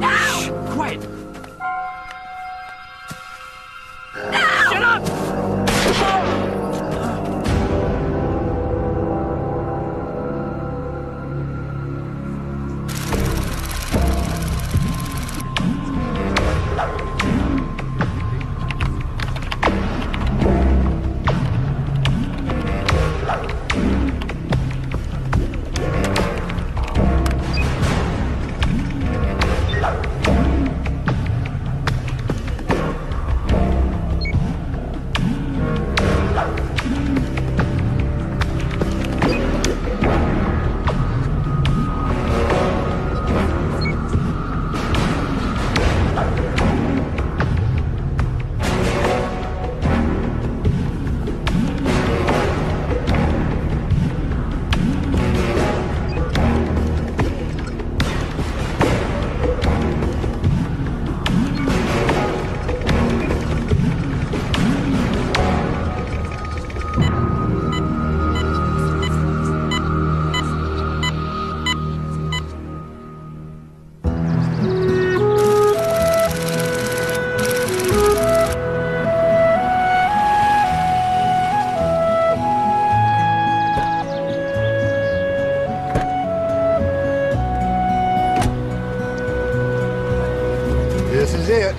Shh, quiet. Shut up! This is it.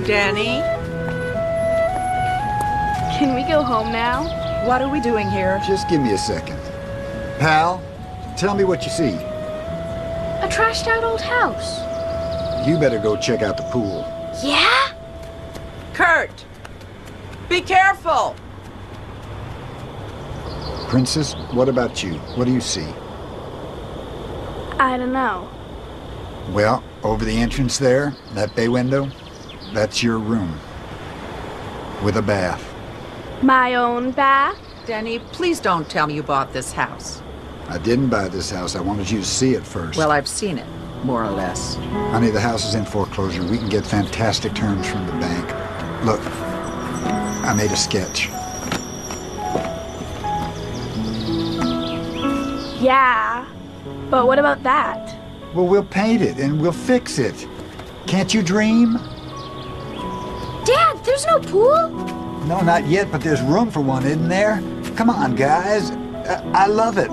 Danny, Can we go home now? what are we doing here? Just give me a second. Pal, tell me what you see. A trashed out old house. You better go check out the pool. Yeah? Kurt, be careful. Princess, what about you? What do you see? I don't know. Well, over the entrance there, that bay window, that's your room. With a bath. My own bath? Danny, please don't tell me you bought this house. I didn't buy this house. I wanted you to see it first. Well, I've seen it, more or less. Honey, the house is in foreclosure. We can get fantastic terms from the bank. Look, I made a sketch. Yeah. But what about that? Well, we'll paint it and we'll fix it. Can't you dream? Dad, there's no pool? No, not yet, but there's room for one, isn't there? Come on, guys. I love it.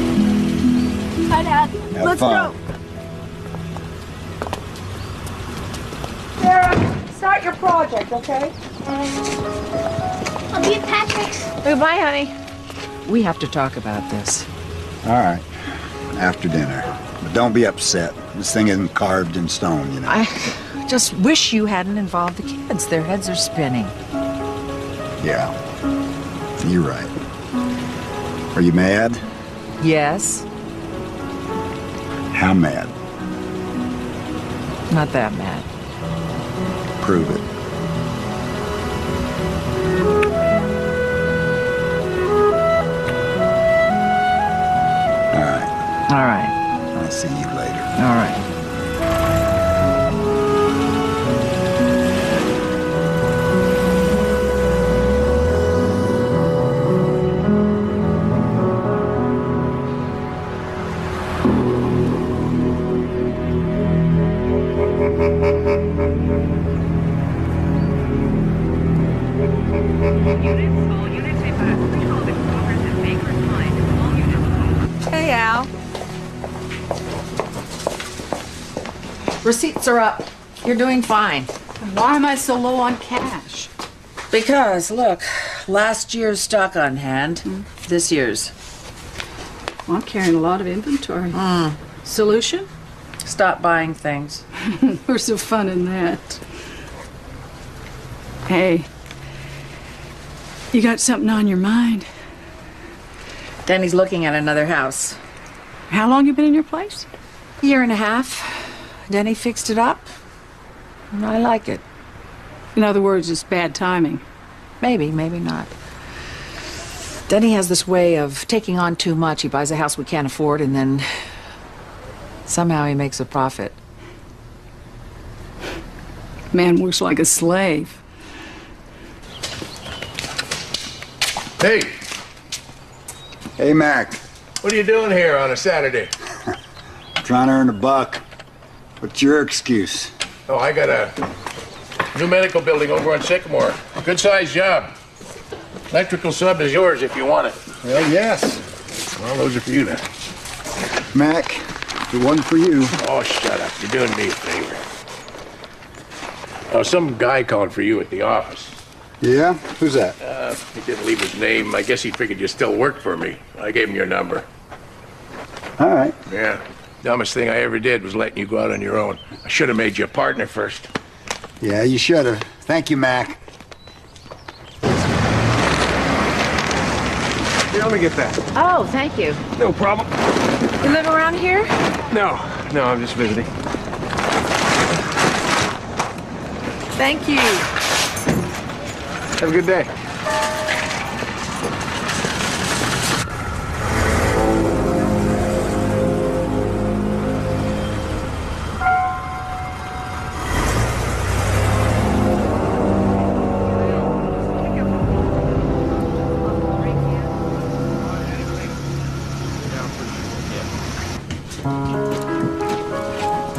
Hi, Dad. Have Let's fun. go. Sarah, start your project, okay? I'll be at Patrick's. Goodbye, honey. We have to talk about this. All right. After dinner. But don't be upset. This thing isn't carved in stone, you know. I just wish you hadn't involved the kids. Their heads are spinning. Yeah. You're right. Are you mad? Yes, How mad? not that mad. Prove it. All right. All right, I'll see you later. all right. Hey, Al. Receipts are up. You're doing fine. Why am I so low on cash? Because, look, last year's stock on hand, this year's. Well, I'm carrying a lot of inventory. Solution? Stop buying things. Where's the fun in that? Hey, you got something on your mind? Danny's looking at another house. How long you been in your place? Year and a half. Danny fixed it up. And I like it. In other words, it's bad timing. Maybe, maybe not. Danny has this way of taking on too much. He buys a house we can't afford and then somehow he makes a profit. Man works like a slave. Hey, Hey, Mac. what are you doing here on a Saturday? Trying to earn a buck. What's your excuse? Oh, I got a new medical building over on Sycamore. Good sized job. Electrical sub is yours if you want it. Well, yes. Well, those are for you then. Mac, if it wasn't for you. Oh, shut up. You're doing me a favor. Oh, some guy called for you at the office. Yeah? Who's that? He didn't leave his name. I guess he figured you still worked for me. I gave him your number. All right. Yeah. Dumbest thing I ever did was letting you go out on your own. I should have made you a partner first. Yeah, you should have. Thank you, Mac. Here, let me get that. Oh, thank you. No problem. You live around here? No, I'm just visiting. Thank you. Have a good day.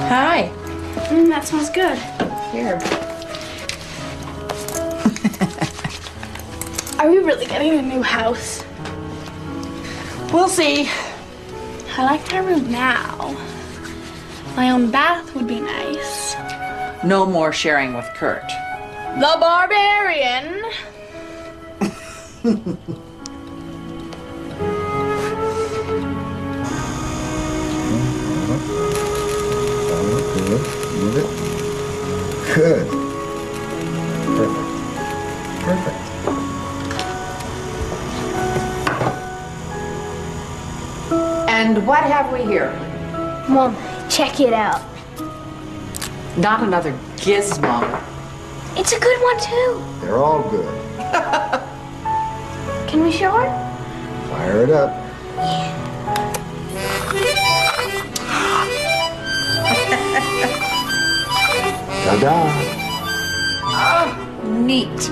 Hi. That smells good. Here. Are we really getting a new house? We'll see. I like my room now. My own bath would be nice. No more sharing with Kurt. The Barbarian. Good. Perfect. And what have we here? Mom, check it out. Not another gizmo. It's a good one too. They're all good. Can we show her? Fire it up. Ta-da. Neat.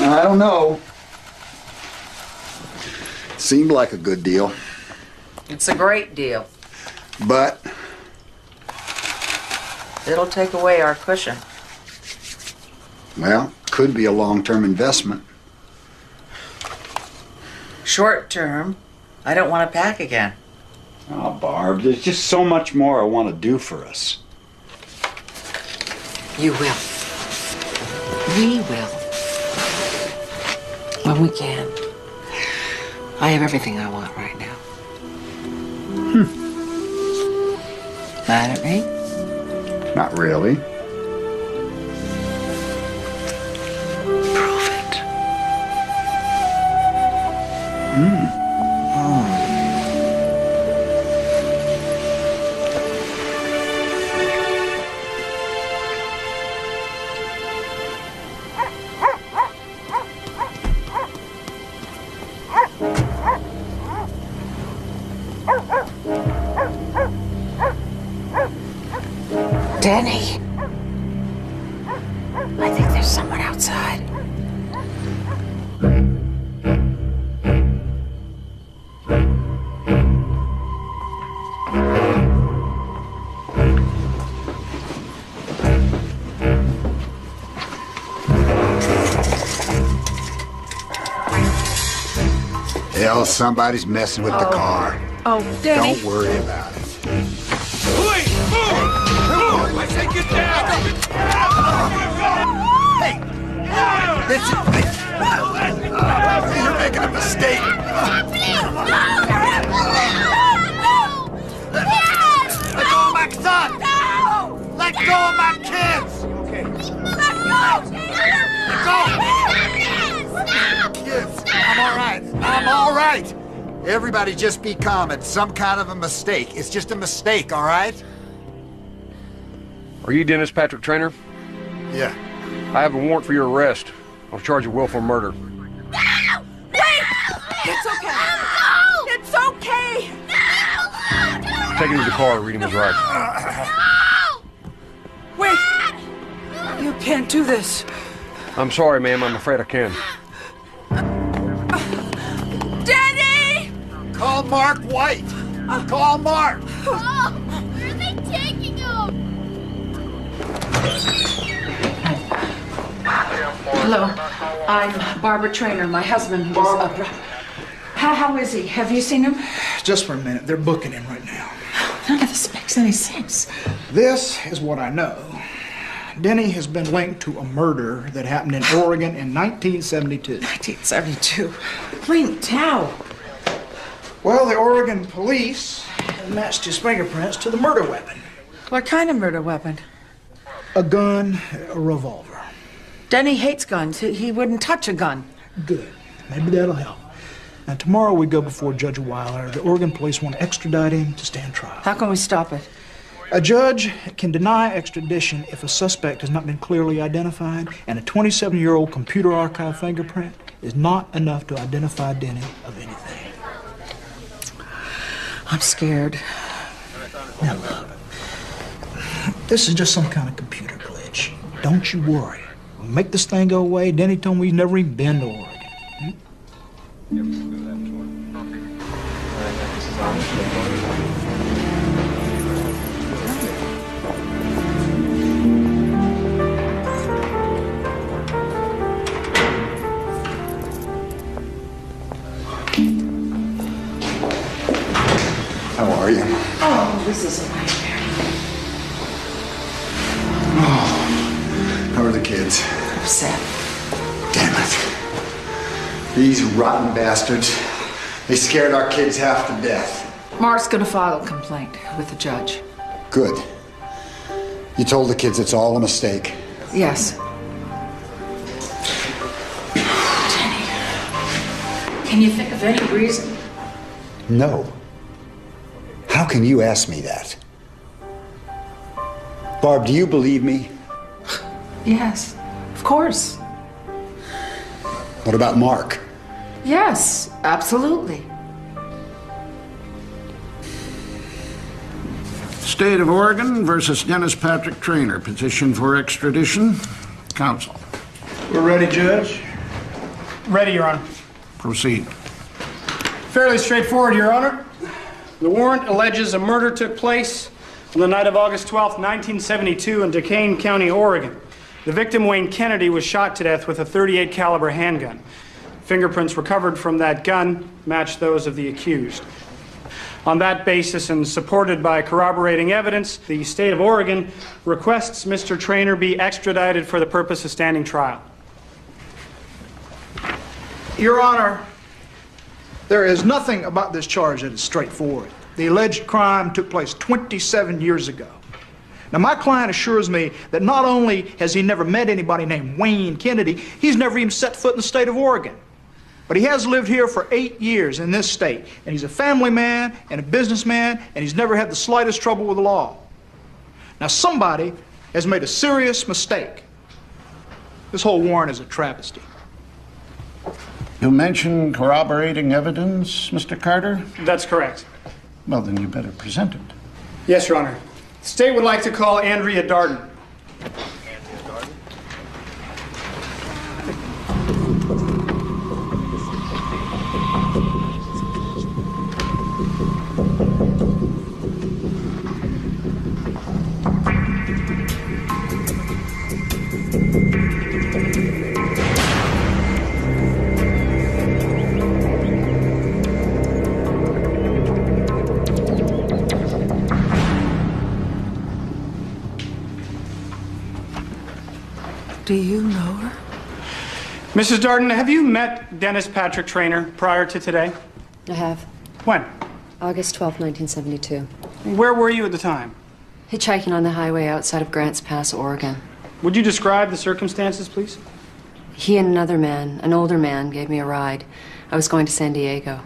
I don't know. Seemed like a good deal, It's a great deal. but It'll take away our cushion. well, could be a long-term investment. Short term, I don't want to pack again. Oh, Barb, there's just so much more I want to do for us. You will. We will. When we can. I have everything I want right now. Mad at me? Not really. Prove it. Danny. I think there's someone outside. Hell, somebody's messing with the car. Oh, Danny. Don't worry about it. Please, move! I say get down! You're making a mistake. Let go of my son! No! Let go of my kids! Okay. Let go! Kids, I'm all right. I'm all right. Everybody just be calm. It's some kind of a mistake. It's just a mistake, all right? Are you Dennis Patrick Trainer? Yeah. I have a warrant for your arrest on charge of willful murder. It's okay. taking him to the car, reading his rights. Wait! You can't do this. I'm sorry, ma'am. I'm afraid I can. Danny! Call Mark White! Call Mark! Oh, where are they taking him? Hello. I'm Barbara Trainer. My husband was... How is he? Have you seen him? Just for a minute. They're booking him right now. None of this makes any sense. This is what I know. Denny has been linked to a murder that happened in Oregon in 1972. 1972. Linked how? Well, the Oregon police matched his fingerprints to the murder weapon. What kind of murder weapon? A gun, a revolver. Denny hates guns. He wouldn't touch a gun. Good. Maybe that'll help. Now, tomorrow we go before Judge Weiler. The Oregon police want to extradite him to stand trial. How can we stop it? A judge can deny extradition if a suspect has not been clearly identified, and a 27-year-old computer archive fingerprint is not enough to identify Denny of anything. I'm scared. Now look, this is just some kind of computer glitch. Don't you worry. We'll make this thing go away. Denny told me he's never even been to Oregon. How are you? Oh, this is a nightmare. How are the kids? Upset. Damn it. These rotten bastards. They scared our kids half to death. Mark's gonna file a complaint with the judge. Good. You told the kids it's all a mistake. Yes. Jenny, can you think of any reason? No. How can you ask me that? Barb, do you believe me? Yes, of course. What about Mark? Yes, absolutely. State of Oregon versus Dennis Patrick Trainer. Petition for extradition. Counsel. We're ready, Judge. Ready, Your Honor. Proceed. Fairly straightforward, Your Honor. The warrant alleges a murder took place on the night of August 12th, 1972 in Duquesne County, Oregon. The victim, Wayne Kennedy, was shot to death with a .38 caliber handgun. Fingerprints recovered from that gun match those of the accused. On that basis and supported by corroborating evidence, the state of Oregon requests Mr. Trainer be extradited for the purpose of standing trial. Your Honor, there is nothing about this charge that is straightforward. The alleged crime took place 27 years ago. Now, my client assures me that not only has he never met anybody named Wayne Kennedy, he's never even set foot in the state of Oregon. But he has lived here for 8 years in this state, and he's a family man and a businessman, and he's never had the slightest trouble with the law. Now, somebody has made a serious mistake. This whole warrant is a travesty. You mentioned corroborating evidence, Mr. Carter? That's correct. Well, then you better present it. Yes, Your Honor. The state would like to call Andrea Darden. Do you know her? Mrs. Darden, have you met Dennis Patrick Trainer prior to today? I have. When? August 12, 1972. Where were you at the time? Hitchhiking on the highway outside of Grants Pass, Oregon. Would you describe the circumstances, please? He and another man, an older man, gave me a ride. I was going to San Diego.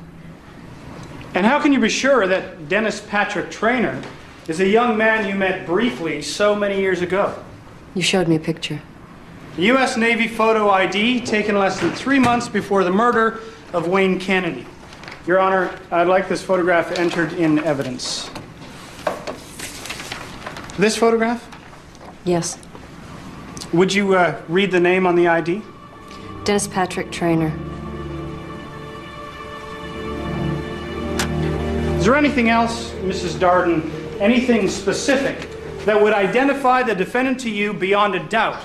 And how can you be sure that Dennis Patrick Trainer is a young man you met briefly so many years ago? You showed me a picture. U.S. Navy photo ID taken less than 3 months before the murder of Wayne Kennedy. Your Honor, I'd like this photograph entered in evidence. This photograph? Yes. Would you read the name on the ID? Dennis Patrick Traynor. Is there anything else, Mrs. Darden, anything specific that would identify the defendant to you beyond a doubt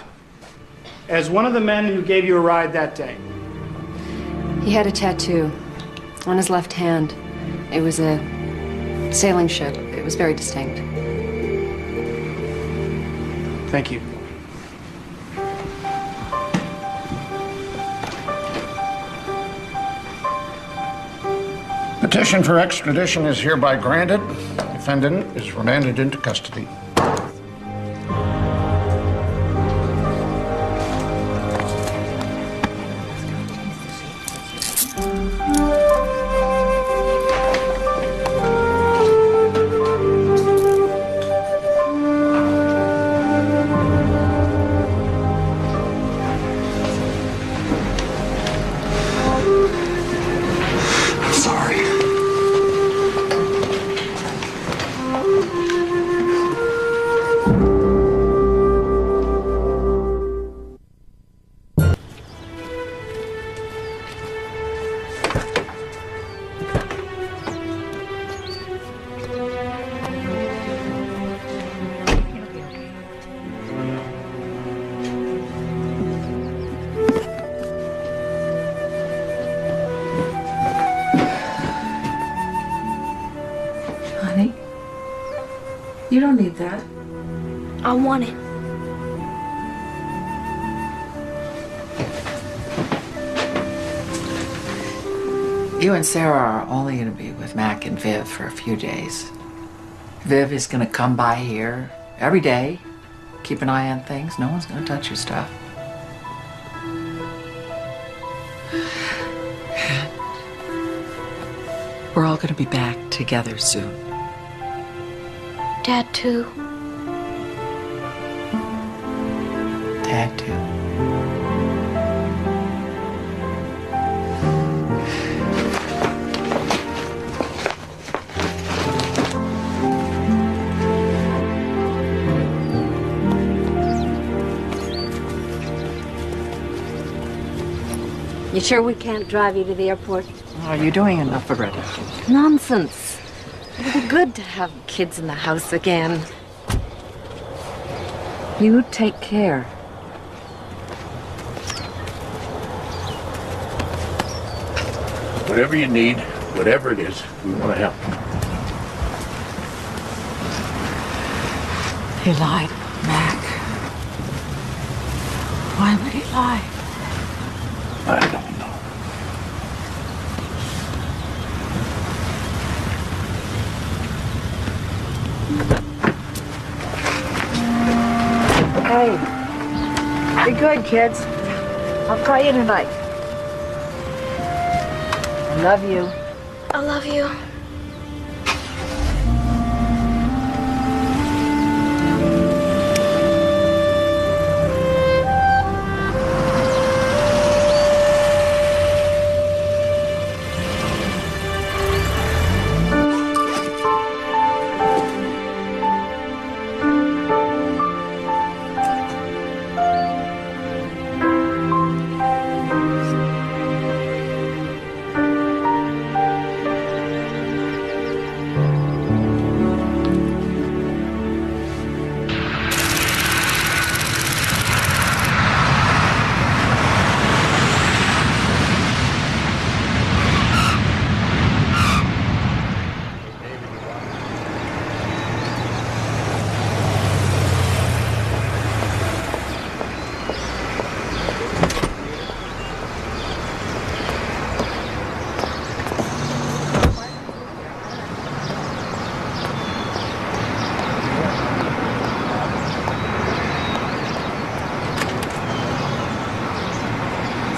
as one of the men who gave you a ride that day? He had a tattoo on his left hand. It was a sailing ship. It was very distinct. Thank you. Petition for extradition is hereby granted. Defendant is remanded into custody. Honey, you don't need that. I want it. You and Sarah are only going to be with Mac and Viv for a few days. Viv is going to come by here every day, keep an eye on things. No one's going to touch your stuff. We're all going to be back together soon. Dad, too. Dad, too. You sure we can't drive you to the airport? Oh, you're doing enough already. Nonsense. It'll be good to have kids in the house again. You take care. Whatever you need, whatever it is, we want to help. He lied, Mac. Why would he lie? I don't know. Hey, be good, kids. I'll call you tonight. I love you. I love you.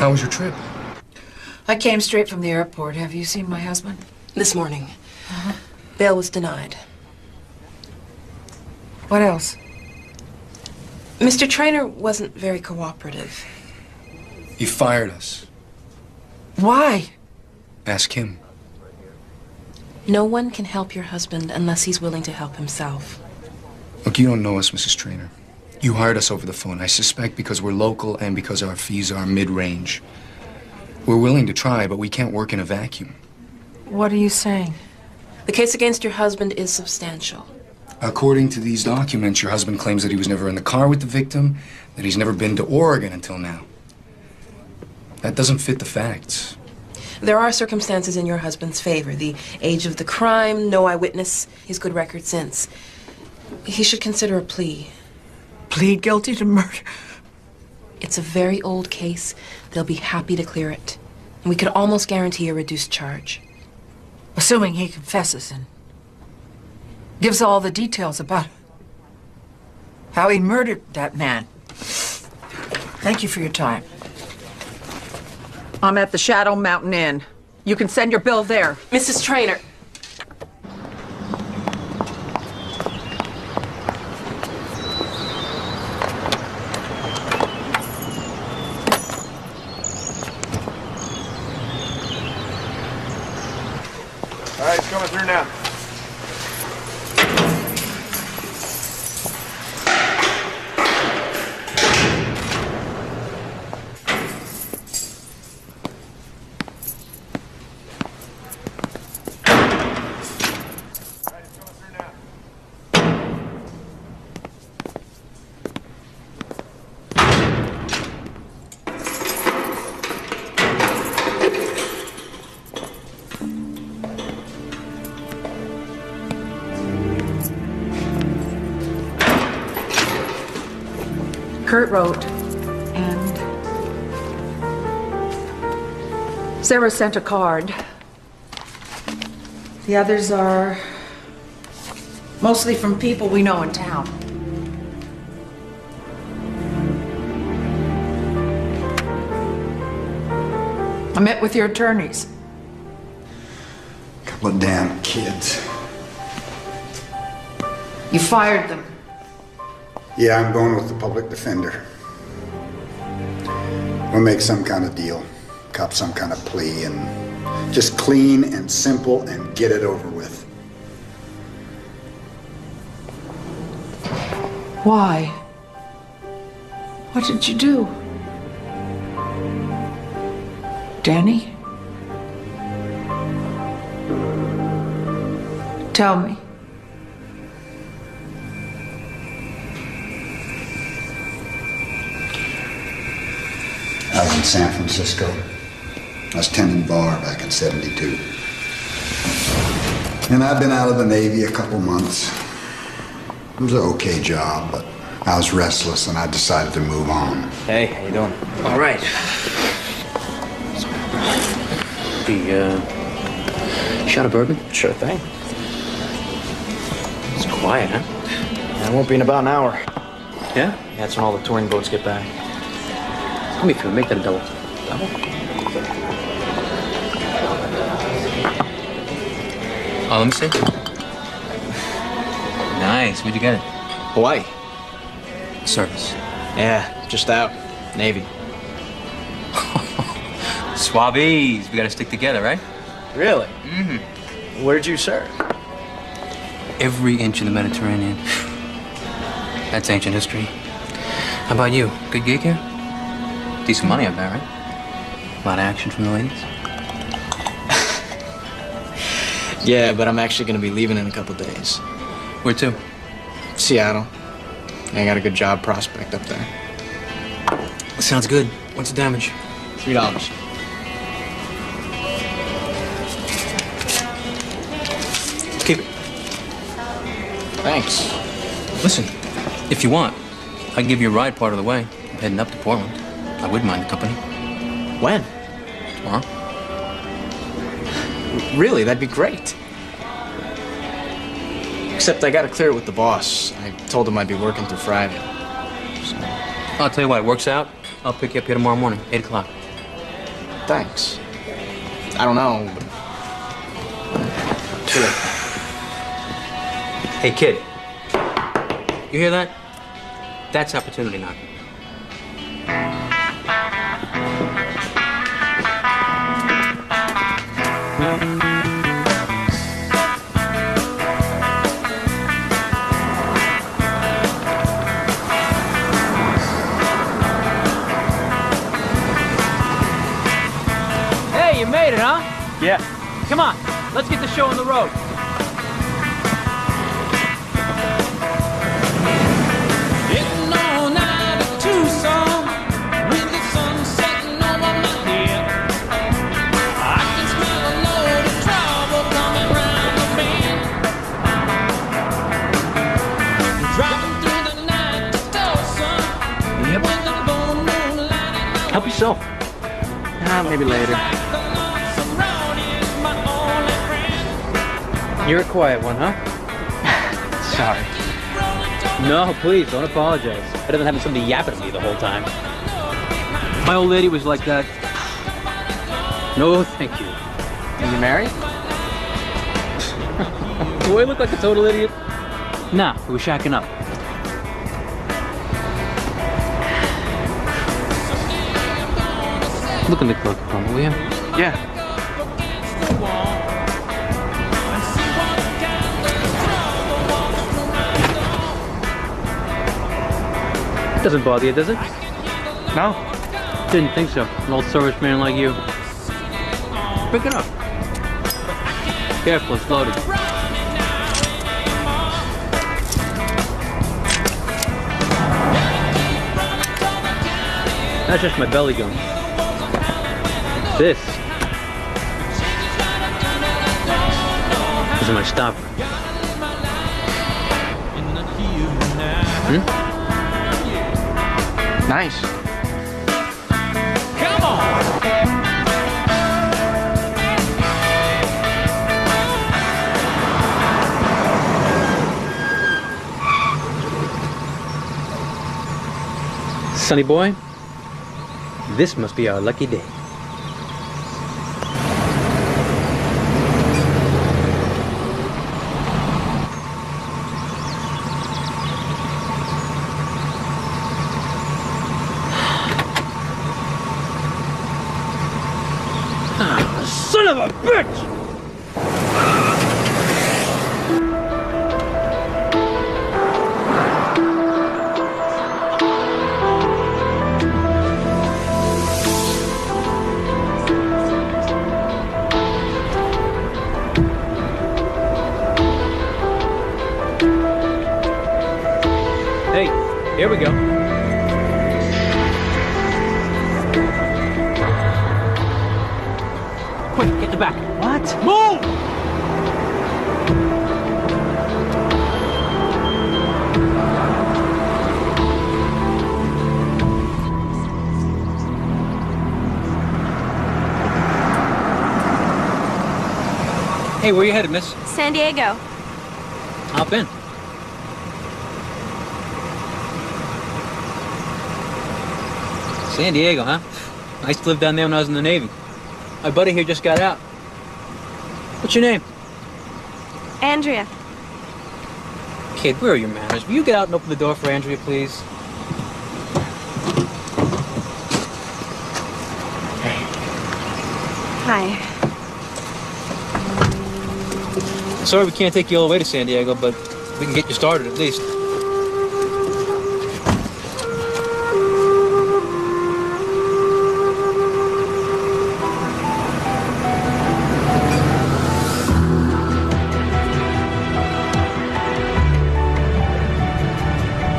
How was your trip? I came straight from the airport. Have you seen my husband? This morning. Bail was denied. What else? Mr. Traynor wasn't very cooperative. He fired us. Why? Ask him. No one can help your husband unless he's willing to help himself. Look, you don't know us, Mrs. Trainer. You hired us over the phone, I suspect because we're local and because our fees are mid-range. We're willing to try, but we can't work in a vacuum. What are you saying? The case against your husband is substantial. According to these documents, your husband claims that he was never in the car with the victim, that he's never been to Oregon until now. That doesn't fit the facts. There are circumstances in your husband's favor. The age of the crime, no eyewitness, his good record since. He should consider a plea. Plead guilty to murder? It's a very old case. They'll be happy to clear it. And we could almost guarantee a reduced charge. Assuming he confesses and gives all the details about how he murdered that man. Thank you for your time. I'm at the Shadow Mountain Inn. You can send your bill there. Mrs. Trainer. All right, it's coming through now. Kurt wrote, and Sarah sent a card. The others are mostly from people we know in town. I met with your attorneys. Couple of damn kids. You fired them. Yeah, I'm going with the public defender. We'll make some kind of deal, cop some kind of plea, and just clean and simple and get it over with. Why? What did you do? Danny? Tell me. I was in San Francisco. I was tending bar back in '72. And I've been out of the Navy a couple months. It was an okay job, but I was restless and I decided to move on. Hey, how you doing? All right. Shot of bourbon? Sure thing. It's quiet, huh? Yeah, it won't be in about an hour. Yeah? That's when all the touring boats get back. Let me feel. Make that a double. Double? Oh, let me see. Nice. Where'd you get it? Hawaii. Service. Yeah, just out. Navy. Swabbies. We gotta stick together, right? Really? Mm-hmm. Where'd you serve? Every inch of the Mediterranean. That's ancient history. How about you? Good gig here? Decent money, I bet, right? A lot of action from the ladies? Yeah, but I'm actually gonna be leaving in a couple days. Where to? Seattle. I got a good job prospect up there. Sounds good. What's the damage? $3. Keep it. Thanks. Listen, if you want, I can give you a ride part of the way. I'm heading up to Portland. I wouldn't mind the company. When? Tomorrow. Really? That'd be great. Except I gotta clear it with the boss. I told him I'd be working through Friday. So. I'll tell you what, it works out. I'll pick you up here tomorrow morning, 8 o'clock. Thanks. I don't know, but... Sure. Hey, kid. You hear that? That's opportunity knocking. made it, huh? Yeah. Come on, let's get the show on the road. Getting on out of Tucson with the sun setting over my head. I can smell a load of trouble coming round the bend. Driving through the night to Tulsa. Yep. With the full moonlight. Help yourself. Maybe later. You're a quiet one, huh? Sorry. No, please, don't apologize. Better than having somebody yapping at me the whole time. My old lady was like that. No, thank you. Are you married? Do I look like a total idiot? Nah, we were shacking up. Look in the glove compartment, will you? Yeah. Doesn't bother you, does it? No. Didn't think so. An old serviceman like you. Pick it up. Careful, it's loaded. That's just my belly gun. This is my stopper. Nice. Come on! Sonny boy, this must be our lucky day. Son of a bitch! Hey, here we go. Quick, get in the back. What? Move! Hey, where you headed, miss? San Diego. Hop in. San Diego, huh? I used to live down there when I was in the Navy. My buddy here just got out. What's your name? Andrea. Kid, where are your manners? Will you get out and open the door for Andrea, please? Hi. Sorry we can't take you all the way to San Diego, but we can get you started at least.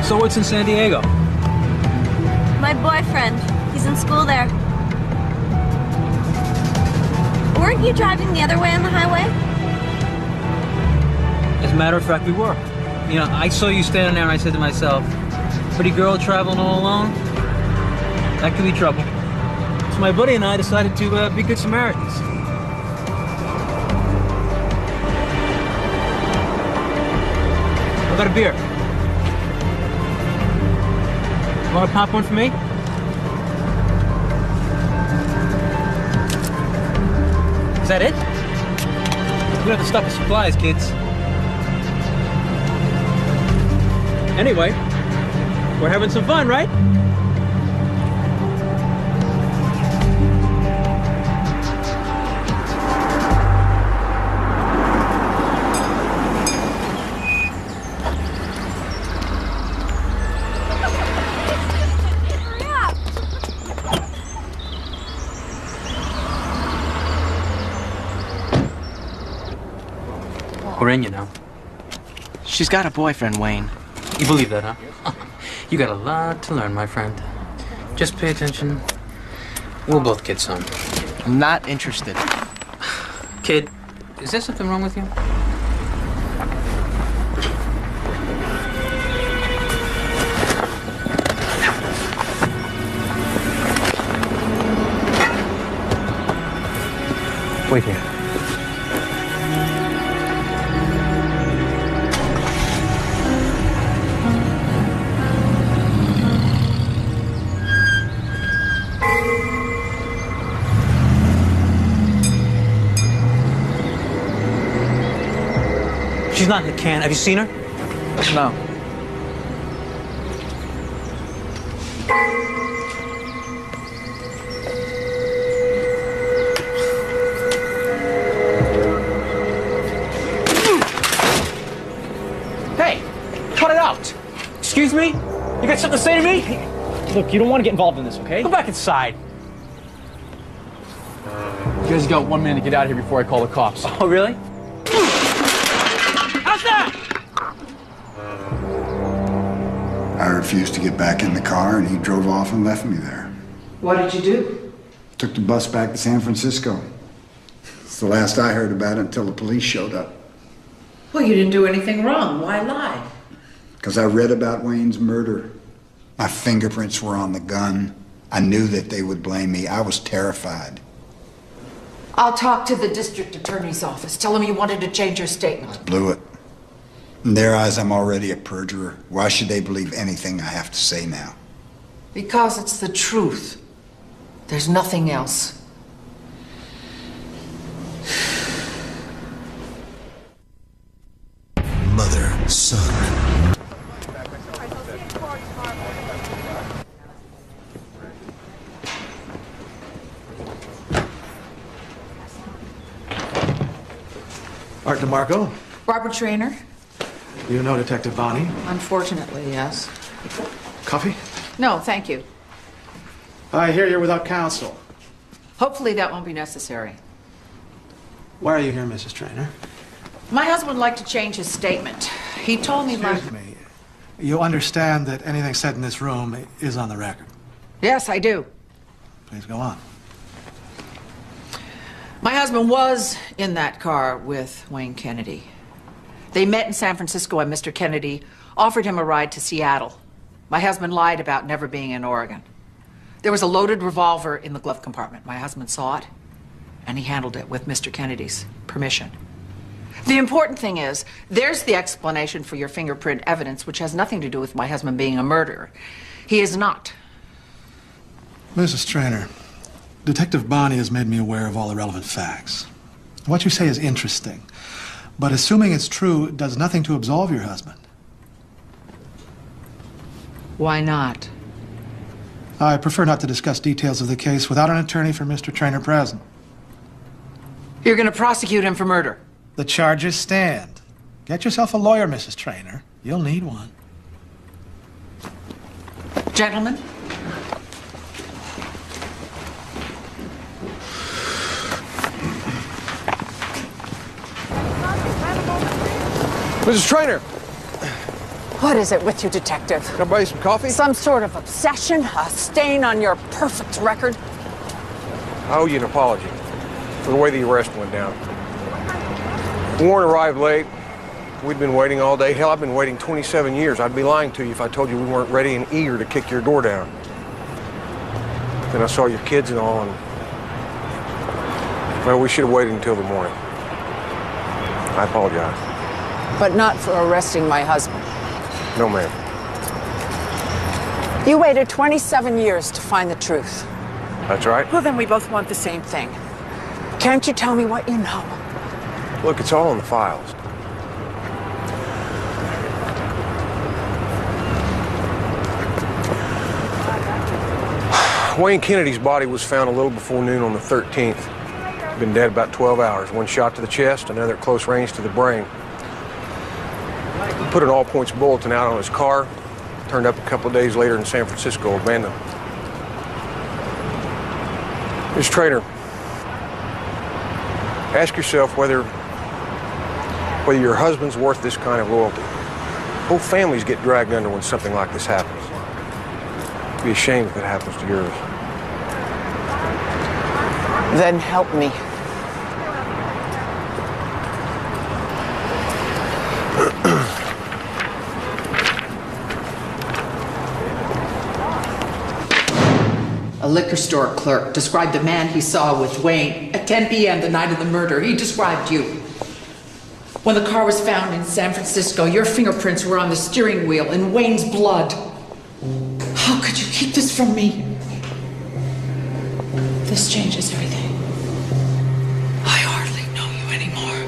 So what's in San Diego? My boyfriend. He's in school there. Weren't you driving the other way on the highway? As a matter of fact, we were. You know, I saw you standing there and I said to myself, pretty girl traveling all alone? That could be trouble. So my buddy and I decided to be good Samaritans. I got a beer. Want to pop one for me? Is that it? We don't have to stop with supplies, kids. Anyway, we're having some fun, right? We're in, you know. She's got a boyfriend, Wayne. You believe that, huh? You got a lot to learn, my friend. Just pay attention. We'll both get some. I'm not interested. Kid, is there something wrong with you? Wait here. She's not in the can. Have you seen her? No. Hey, cut it out. Excuse me? You got something to say to me? Look, you don't want to get involved in this, okay? Go back inside. You guys got 1 minute to get out of here before I call the cops. Oh, really? How's that? I refused to get back in the car, and he drove off and left me there. What did you do? Took the bus back to San Francisco. It's the last I heard about it until the police showed up. Well, you didn't do anything wrong. Why lie? Because I read about Wayne's murder. My fingerprints were on the gun. I knew that they would blame me. I was terrified. I'll talk to the district attorney's office. Tell them you wanted to change your statement. Blew it. In their eyes, I'm already a perjurer. Why should they believe anything I have to say now? Because it's the truth. There's nothing else. Mother, son. Art DeMarco, Barbara Traynor? do you know Detective Bonnie? Unfortunately, yes. Coffee? No, thank you. I hear you're without counsel. Hopefully that won't be necessary. Why are you here, Mrs. Traynor? My husband would like to change his statement. He told me Excuse me. You understand that anything said in this room is on the record. Yes, I do. Please go on. My husband was in that car with Wayne Kennedy. They met in San Francisco and Mr. Kennedy offered him a ride to Seattle. My husband lied about never being in Oregon. There was a loaded revolver in the glove compartment. My husband saw it, and he handled it with Mr. Kennedy's permission. The important thing is, there's the explanation for your fingerprint evidence, which has nothing to do with my husband being a murderer. He is not. Mrs. Traynor, Detective Bonnie has made me aware of all the relevant facts. What you say is interesting, but assuming it's true, it does nothing to absolve your husband. Why not? I prefer not to discuss details of the case without an attorney for Mr. Traynor present. You're going to prosecute him for murder. The charges stand. Get yourself a lawyer, Mrs. Traynor. You'll need one. Gentlemen? Mrs. Traynor! What is it with you, Detective? Can I buy you some coffee? Some sort of obsession? A stain on your perfect record? I owe you an apology for the way the arrest went down. Warren arrived late. We'd been waiting all day. Hell, I've been waiting 27 years. I'd be lying to you if I told you we weren't ready and eager to kick your door down. Then I saw your kids and all, and well, we should have waited until the morning. I apologize. But not for arresting my husband. No, ma'am. You waited 27 years to find the truth. That's right. Well, then we both want the same thing. Can't you tell me what you know? Look, it's all in the files. Wayne Kennedy's body was found a little before noon on the 13th. Been dead about 12 hours. One shot to the chest, another at close range to the brain. Put an all-points bulletin out on his car. Turned up a couple of days later in San Francisco, abandoned. Ms. Traynor, ask yourself whether whether your husband's worth this kind of loyalty. Whole families get dragged under when something like this happens. It'd be a shame if it happens to yours. Then help me. A liquor store clerk described the man he saw with Wayne at 10 p.m. the night of the murder. He described you. When the car was found in San Francisco, your fingerprints were on the steering wheel in Wayne's blood. How could you keep this from me? This changes everytheverything. I hardly know you anymore.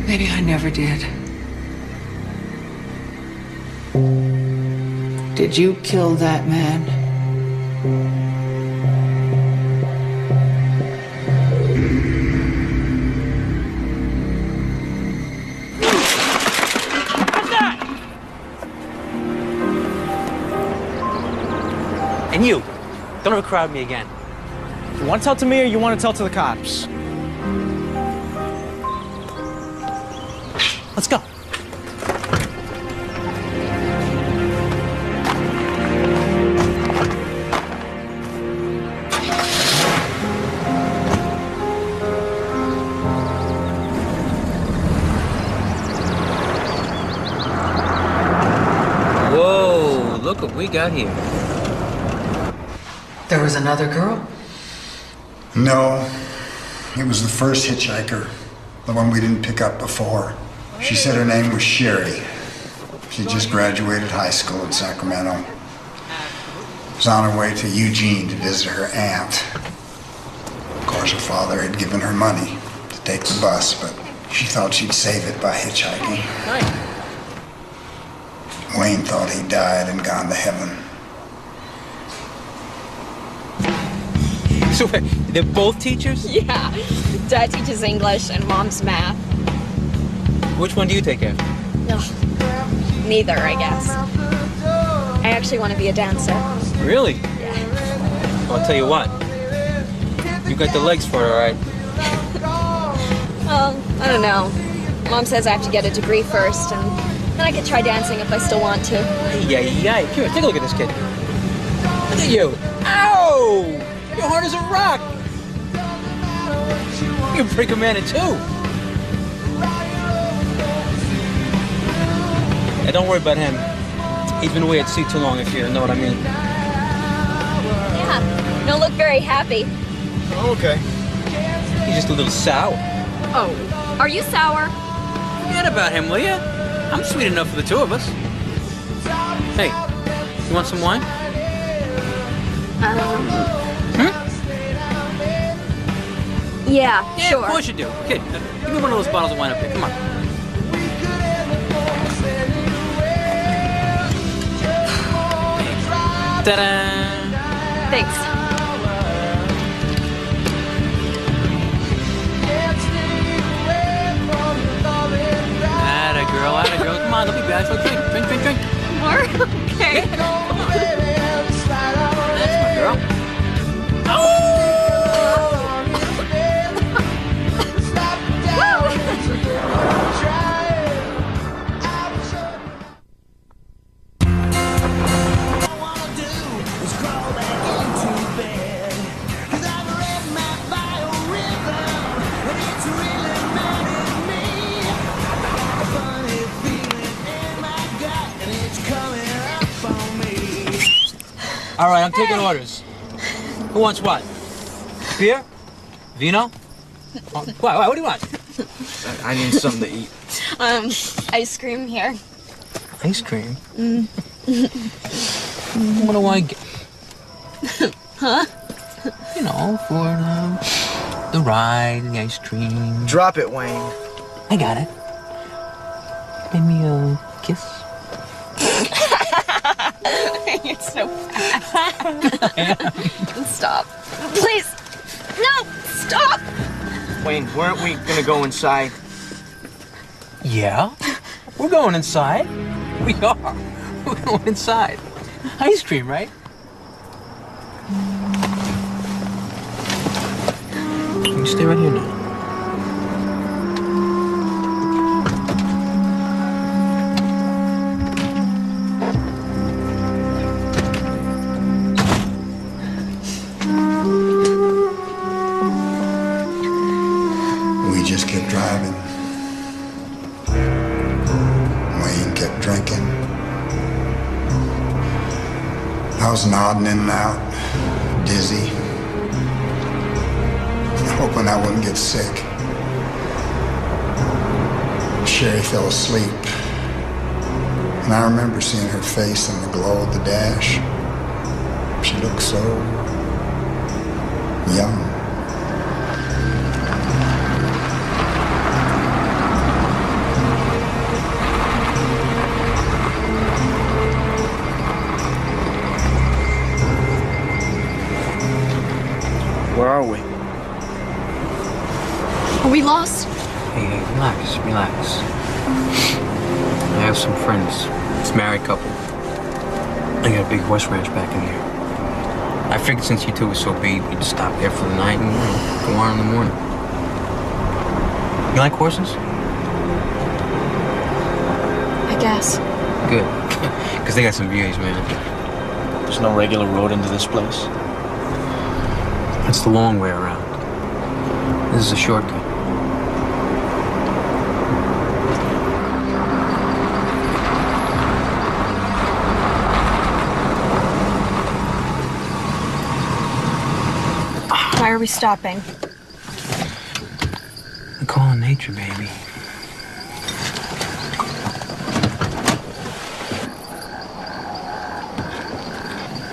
Maybe I never did. Did you kill that man? And you, don't ever crowd me again. You want to tell to me or you want to tell to the cops? Let's go. Whoa, look what we got here. There was another girl? No, it was the first hitchhiker, the one we didn't pick up before. She said her name was Sherry. She just graduated high school in Sacramento. Was on her way to Eugene to visit her aunt. Of course, her father had given her money to take the bus, but she thought she'd save it by hitchhiking. Wayne thought he died and gone to heaven. So they're both teachers? Yeah. Dad teaches English and Mom's math. Which one do you take care of? No. Neither, I guess. I actually want to be a dancer. Really? Yeah. Well, I'll tell you what. You got the legs for it, all right? Well, I don't know. Mom says I have to get a degree first, and then I could try dancing if I still want to. Yeah. Here, take a look at this kid. Look at you. Ow! You're hard as a rock. You can break a man in two. Yeah, don't worry about him. He's been away at sea too long, if you know what I mean. Yeah. You don't look very happy. Okay. He's just a little sour. Oh. Are you sour? Forget about him, will you? I'm sweet enough for the two of us. Hey, you want some wine? Yeah, sure. Of course you do. Okay, give me one of those bottles of wine up here. Come on. Ta-da! Thanks. Atta girl. Come on, don't be bad. Drink. More? Okay. That's my girl. Oh! All right, I'm taking orders. Who wants what? Beer? Vino? What do you want? I need something to eat. Ice cream here. Ice cream? What do I get? Huh? You know, for the ride, the ice cream. Drop it, Wayne. I got it. Give me a kiss. You're so bad. Stop. Please. No, stop. Wayne, weren't we gonna go inside? Yeah, we're going inside. We are. We're going inside. Ice cream, right? Can you stay right here now? was nodding in and out, dizzy, hoping I wouldn't get sick. Sherry fell asleep, and I remember seeing her face in the glow of the dash. She looked so young. Where are we? Are we lost? Hey, relax, relax. I have some friends. It's a married couple. I got a big horse ranch back in here. I figured since you two were so beat, we'd stop there for the night and go on in the morning. You like horses? I guess. Good. Because they got some views, man. There's no regular road into this place. That's the long way around. This is a shortcut. Why are we stopping? The call of nature, baby.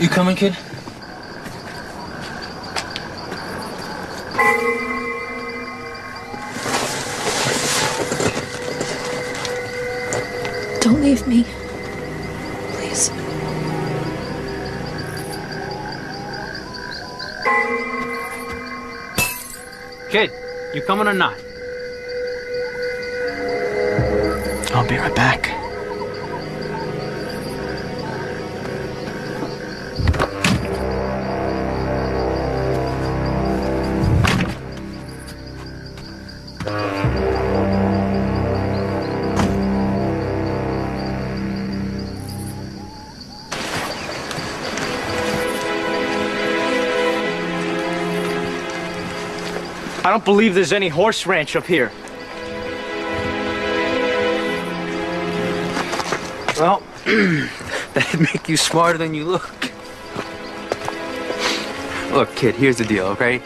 You coming, kid? Don't leave me. Please. Kid, you coming or not? I'll be right back. I don't believe there's any horse ranch up here. Well, that'd make you smarter than you look. Look, kid, here's the deal, okay?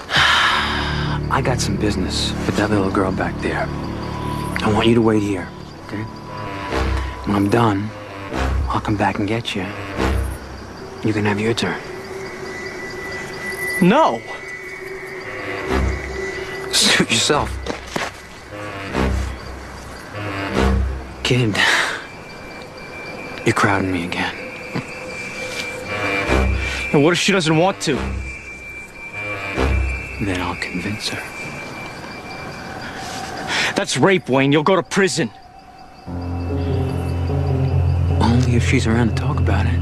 I got some business with that little girl back there. I want you to wait here, okay? When I'm done, I'll come back and get you. You can have your turn. No! Suit yourself. Kid, you're crowding me again. And what if she doesn't want to? Then I'll convince her. That's rape, Wayne. You'll go to prison. Only if she's around to talk about it.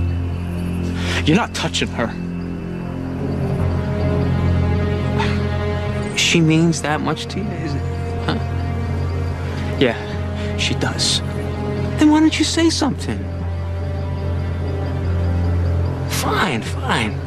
You're not touching her. She means that much to you, is it? Huh? Yeah, she does. Then why don't you say something? Fine, fine.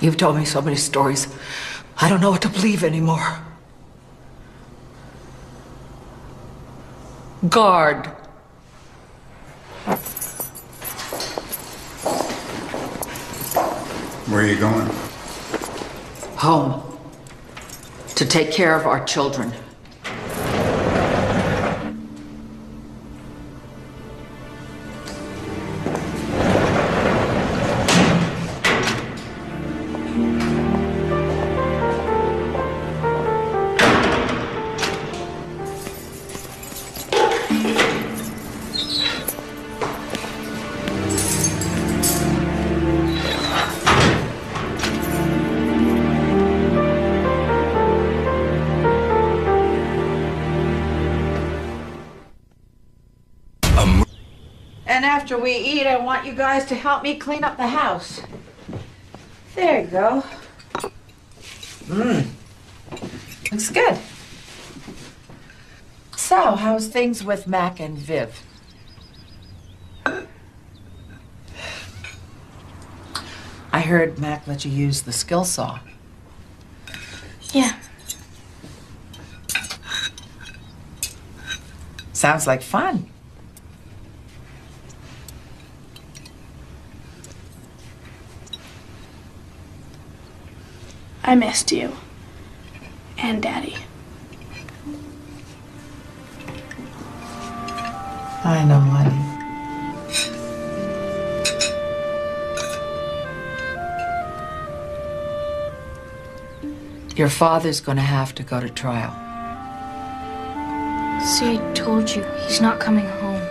You've told me so many stories. I don't know what to believe anymore. Guard. Where are you going? Home. To take care of our children. after we eat, I want you guys to help me clean up the house. There you go. Looks good. So, how's things with Mac and Viv? I heard Mac let you use the skill saw. Yeah. Sounds like fun. I missed you. And Daddy. I know, honey. Your father's gonna have to go to trial. See, I told you, he's not coming home.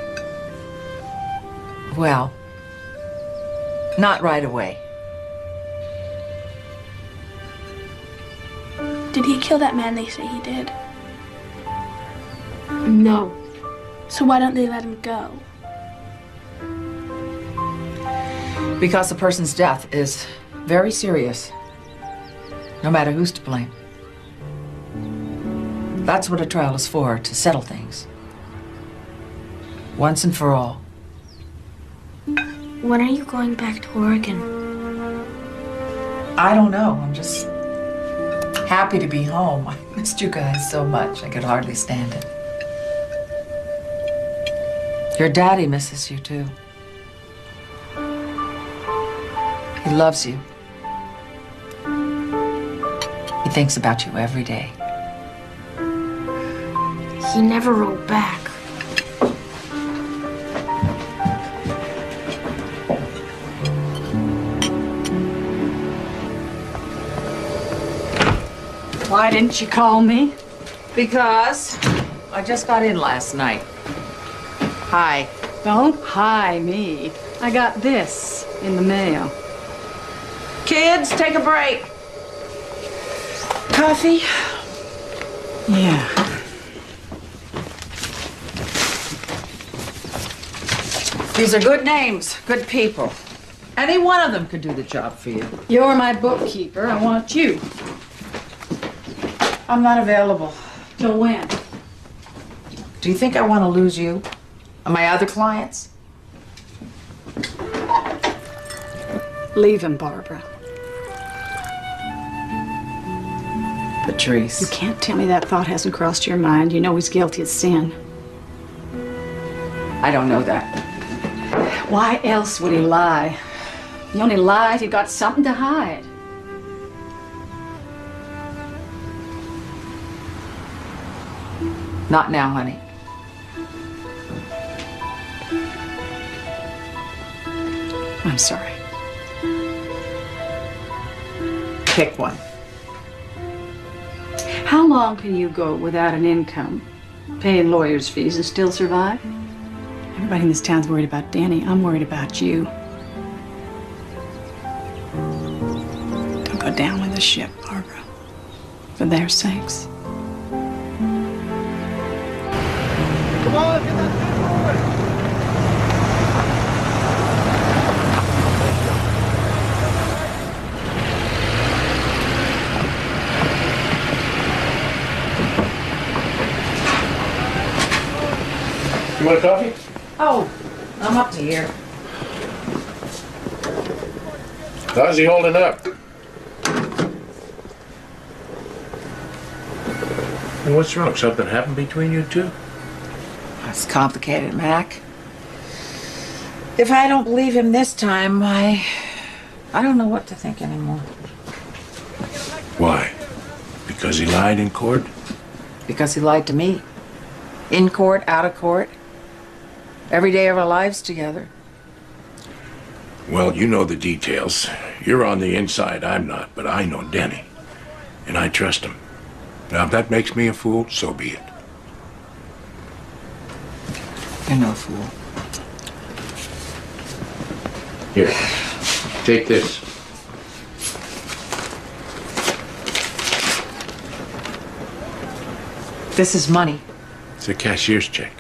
Well, not right away. Did he kill that man they say he did? No. So why don't they let him go? Because a person's death is very serious, no matter who's to blame. That's what a trial is for, to settle things. Once and for all. When are you going back to Oregon? I don't know. I'm just happy to be home. I missed you guys so much. I could hardly stand it. Your daddy misses you, too. He loves you. He thinks about you every day. He never wrote back. Why didn't you call me? Because I just got in last night. Hi. Don't hi me. I got this in the mail. Kids, take a break. Coffee? Yeah. These are good names, good people. Any one of them could do the job for you. You're my bookkeeper. I want you. I'm not available. Till when? Do you think I want to lose you? And my other clients? Leave him, Barbara. Patrice. You can't tell me that thought hasn't crossed your mind. You know he's guilty of sin. I don't know that. Why else would he lie? He only lied, he got something to hide. Not now, honey. I'm sorry. Pick one. How long can you go without an income, paying lawyers' fees, and still survive? Everybody in this town's worried about Danny. I'm worried about you. Don't go down with the ship, Barbara. For their sakes. Come on, get that thing moving. You want a coffee? Oh, I'm up to here. How's he holding up? And what's wrong? Something happened between you two? It's complicated, Mac. If I don't believe him this time, I don't know what to think anymore. Why? Because he lied in court? Because he lied to me. In court, out of court. Every day of our lives together. Well, you know the details. You're on the inside, I'm not, but I know Denny. And I trust him. Now, if that makes me a fool, so be it. You're no fool. Here, take this. This is money. It's a cashier's check.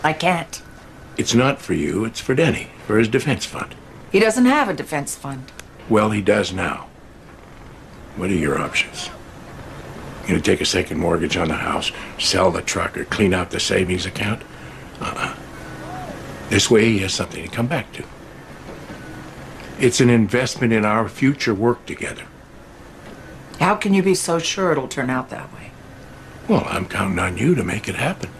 I can't. It's not for you, it's for Denny, for his defense fund. He doesn't have a defense fund. Well, he does now. What are your options? You gonna take a second mortgage on the house, sell the truck, or clean out the savings account? This way he has something to come back to. It's an investment in our future work together. How can you be so sure it'll turn out that way? Well, I'm counting on you to make it happen.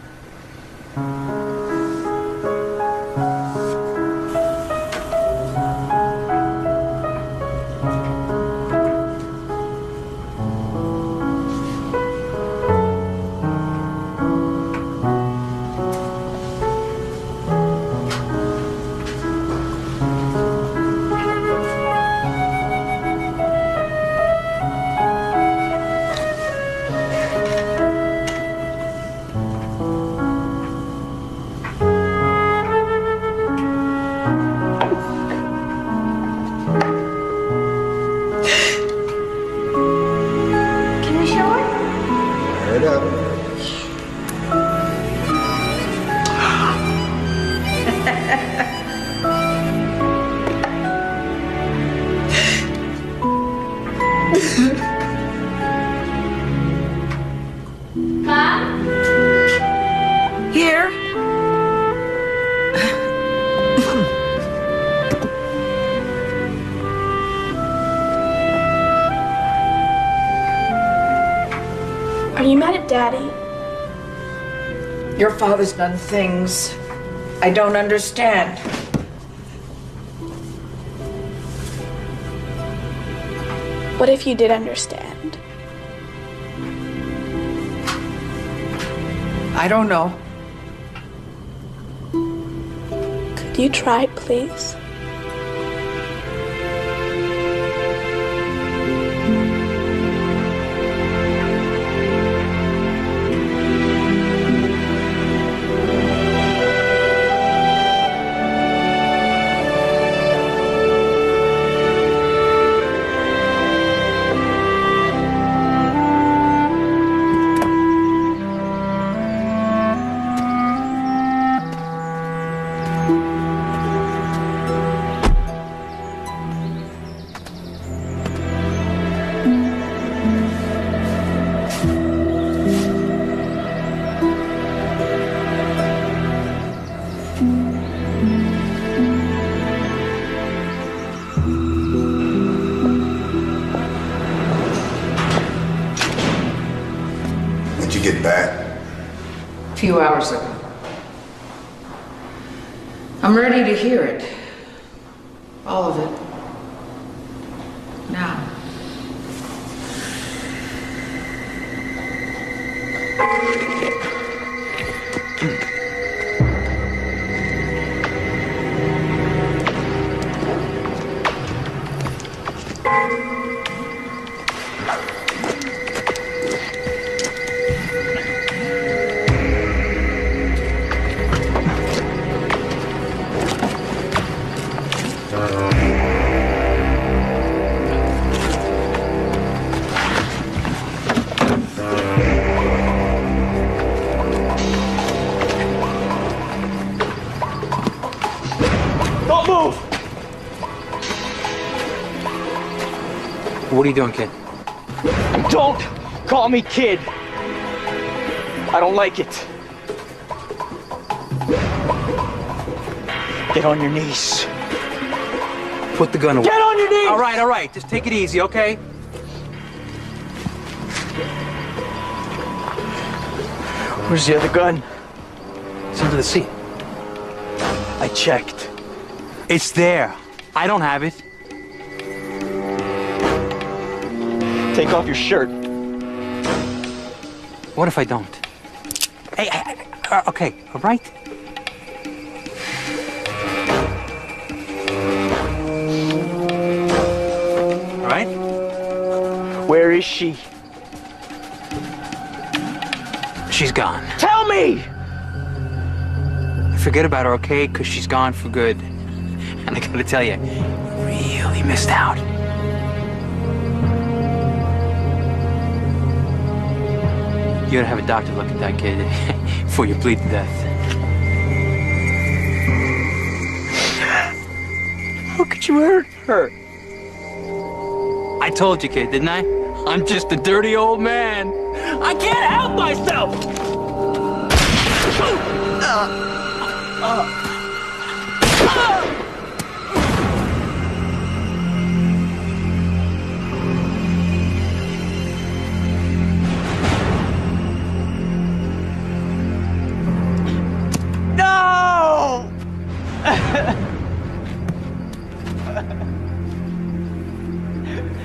Here. Are you mad at Daddy? Your father's done things I don't understand. What if you did understand? I don't know. Could you try, please? Did you get back? A few hours ago. I'm ready to hear it. All of it. Now. Don't move! What are you doing, kid? Don't call me kid. I don't like it. Get on your knees. Put the gun away. Get on your knees! All right. Just take it easy, okay? Where's the other gun? It's under the seat. I checked. It's there. I don't have it. Take off your shirt. What if I don't? Hey, okay, all right? All right? Where is she? She's gone. Tell me! Forget about her, okay? Because she's gone for good. And I gotta tell you, really missed out. You gotta have a doctor look at that kid before you bleed to death. How could you hurt her? I told you, kid, didn't I? I'm just a dirty old man. I can't help myself! No!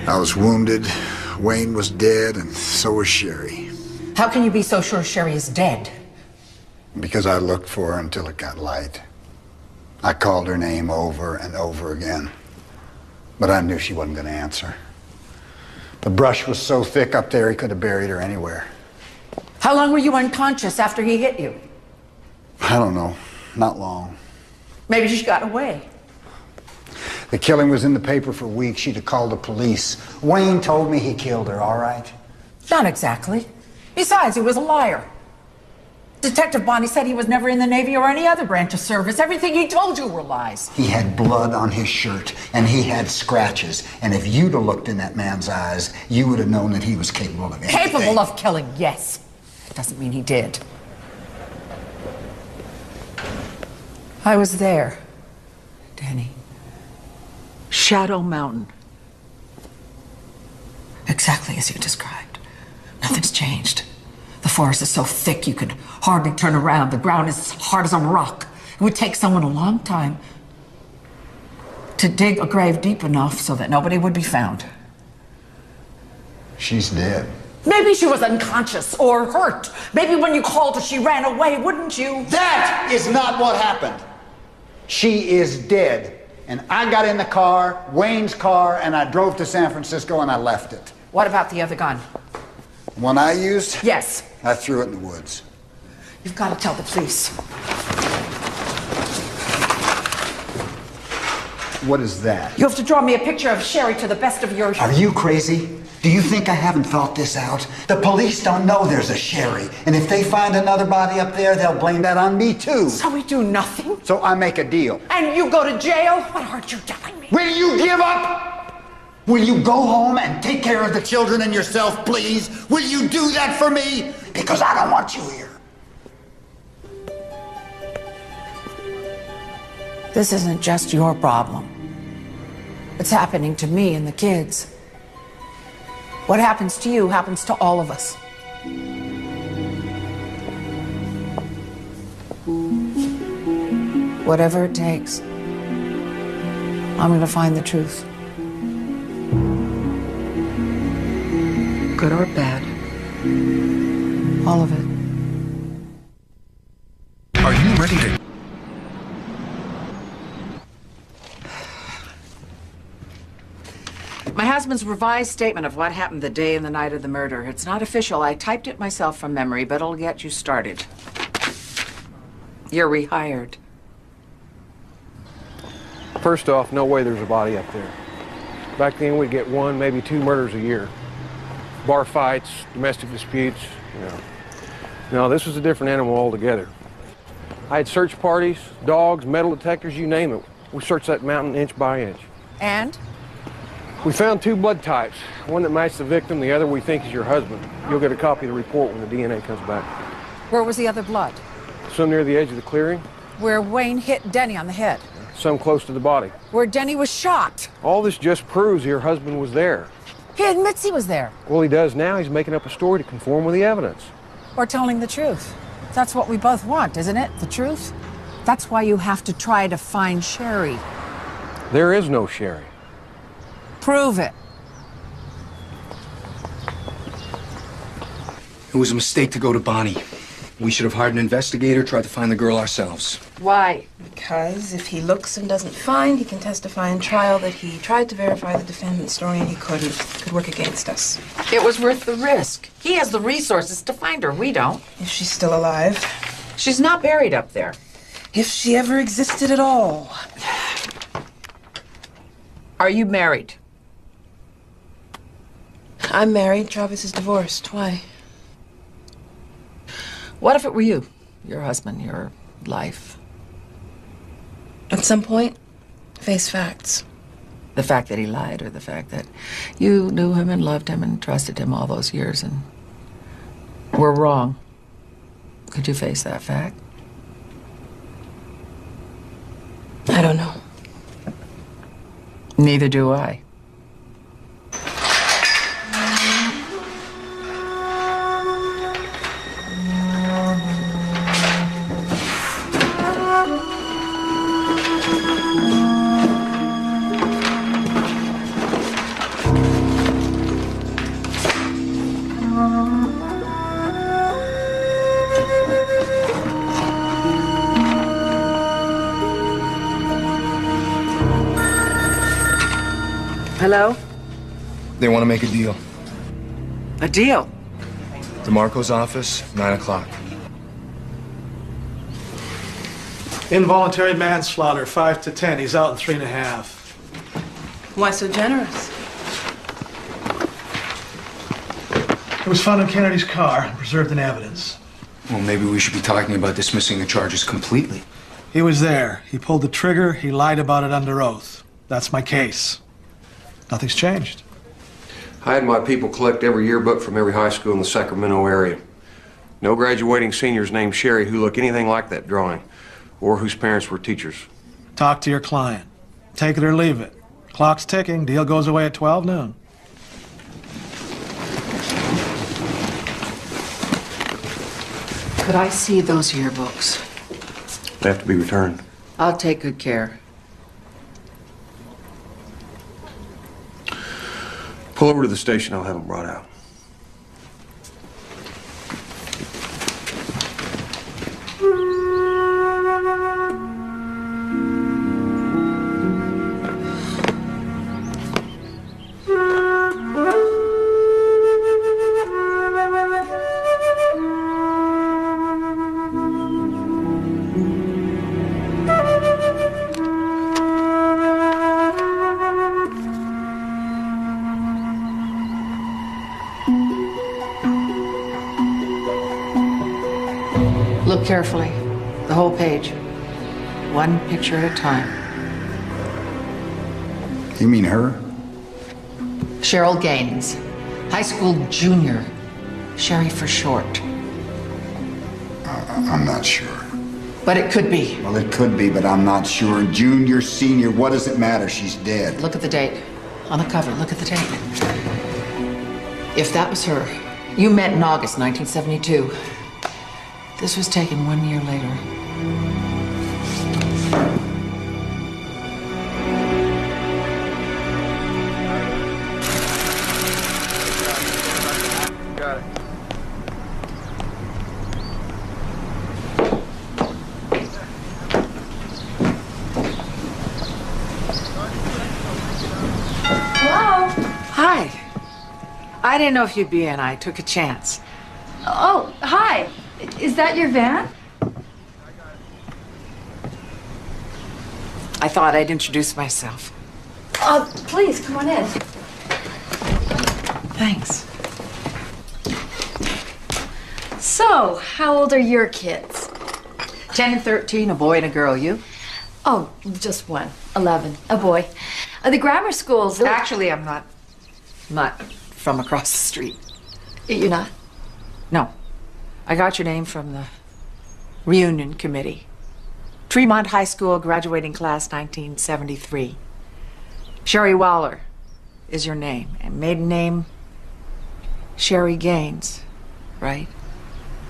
I was wounded, Wayne was dead, and so was Sherry. How can you be so sure Sherry is dead? Because I looked for her until it got light. I called her name over and over again, but I knew she wasn't going to answer. The brush was so thick up there, he could have buried her anywhere. How long were you unconscious after he hit you? I don't know, not long. Maybe she got away. The killing was in the paper for weeks. She'd have called the police. Wayne told me he killed her, all right? Not exactly. Besides, he was a liar. Detective Bonnie said he was never in the Navy or any other branch of service. Everything he told you were lies. He had blood on his shirt, and he had scratches. And if you'd have looked in that man's eyes, you would have known that he was capable of anything. Capable of killing, yes. It doesn't mean he did. I was there, Danny. Shadow Mountain. Exactly as you described. Nothing's changed. The forest is so thick you could hardly turn around. The ground is as hard as a rock. It would take someone a long time to dig a grave deep enough so that nobody would be found. She's dead. Maybe she was unconscious or hurt. Maybe when you called her, she ran away, wouldn't you? That is not what happened. She is dead. And I got in the car, Wayne's car, and I drove to San Francisco and I left it. What about the other gun? The one I used? Yes. I threw it in the woods. You've got to tell the police. What is that? You have to draw me a picture of Sherry to the best of your... Are you crazy? Do you think I haven't thought this out? The police don't know there's a Sherry. And if they find another body up there, they'll blame that on me too. So we do nothing? So I make a deal. And you go to jail? What aren't you telling me? Will you give up? Will you go home and take care of the children and yourself, please? Will you do that for me? Because I don't want you here. This isn't just your problem. It's happening to me and the kids. What happens to you happens to all of us. Whatever it takes, I'm going to find the truth. Good or bad. All of it. Are you ready to... My husband's revised statement of what happened the day and the night of the murder. It's not official. I typed it myself from memory, but it'll get you started. You're rehired. First off, no way there's a body up there. Back then, we'd get 1, maybe 2 murders a year. Bar fights, domestic disputes, you know. No, this was a different animal altogether. I had search parties, dogs, metal detectors, you name it. We searched that mountain inch by inch. And? We found 2 blood types. One that matched the victim, the other we think is your husband. You'll get a copy of the report when the DNA comes back. Where was the other blood? Some near the edge of the clearing, Where Wayne hit Denny on the head. some close to the body. Where Denny was shot. All this just proves your husband was there. He admits he was there. Well, he does now. He's making up a story to conform with the evidence. Or telling the truth. That's what we both want, isn't it? The truth? That's why you have to try to find Sherry. There is no Sherry. Prove it. It was a mistake to go to Bonnie. We should have hired an investigator, tried to find the girl ourselves. Why? Because if he looks and doesn't find, he can testify in trial that he tried to verify the defendant's story and he couldn't. Could work against us. It was worth the risk. He has the resources to find her. We don't. If she's still alive. She's not buried up there. If she ever existed at all. Are you married? I'm married. Travis is divorced. Why? What if it were you? Your husband, your life. At some point, Face facts. The fact that he lied, or the fact that you knew him and loved him and trusted him all those years and were wrong. Could you face that fact? I don't know. Neither do I. Hello? They want to make a deal. A deal? DeMarco's office, 9 o'clock. Involuntary manslaughter, 5 to 10. He's out in 3.5. Why so generous? It was found in Kennedy's car and preserved in evidence. Well, maybe we should be talking about dismissing the charges completely. He was there. He pulled the trigger. He lied about it under oath. That's my case. Nothing's changed. I had my people collect every yearbook from every high school in the Sacramento area. No graduating seniors named Sherry who look anything like that drawing, or whose parents were teachers. Talk to your client. Take it or leave it. Clock's ticking. Deal goes away at 12 noon. Could I see those yearbooks? They have to be returned. I'll take good care. Pull over to the station, I'll have them brought out. Look carefully. The whole page. One picture at a time. You mean her? Cheryl Gaines. High school junior. Sherry for short. I'm not sure. But it could be. Well, it could be, but I'm not sure. Junior, senior, what does it matter? She's dead. Look at the date. On the cover, look at the date. If that was her, you met in August 1972. This was taken 1 year later. Got it. Hello? Hi. I didn't know if you'd be in. I took a chance. Oh, hi. Is that your van? I thought I'd introduce myself. Please, come on in. Thanks. So, how old are your kids? 10 and 13, a boy and a girl. You? Oh, just one. 11, a boy. The grammar schools... Actually, I'm not from across the street. You're not? No. I got your name from the reunion committee. Tremont High School graduating class 1973. Sherry Waller is your name. And maiden name, Sherry Gaines, right?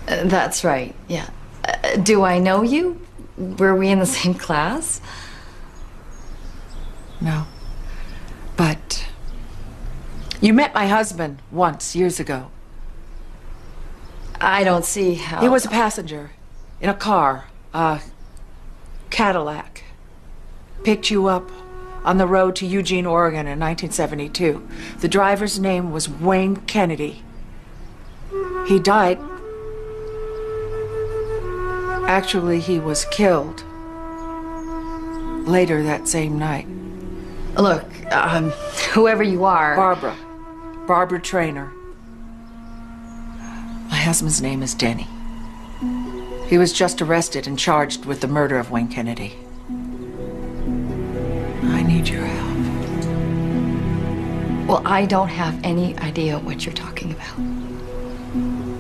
That's right, yeah. Do I know you? Were we in the same class? No. But you met my husband once, years ago. I don't see how... He was a passenger in a car, a Cadillac. Picked you up on the road to Eugene, Oregon in 1972. The driver's name was Wayne Kennedy. He died. Actually, he was killed later that same night. Look, whoever you are... Barbara Traynor. My husband's name is Denny. He was just arrested and charged with the murder of Wayne Kennedy. need your help. Well, I don't have any idea what you're talking about.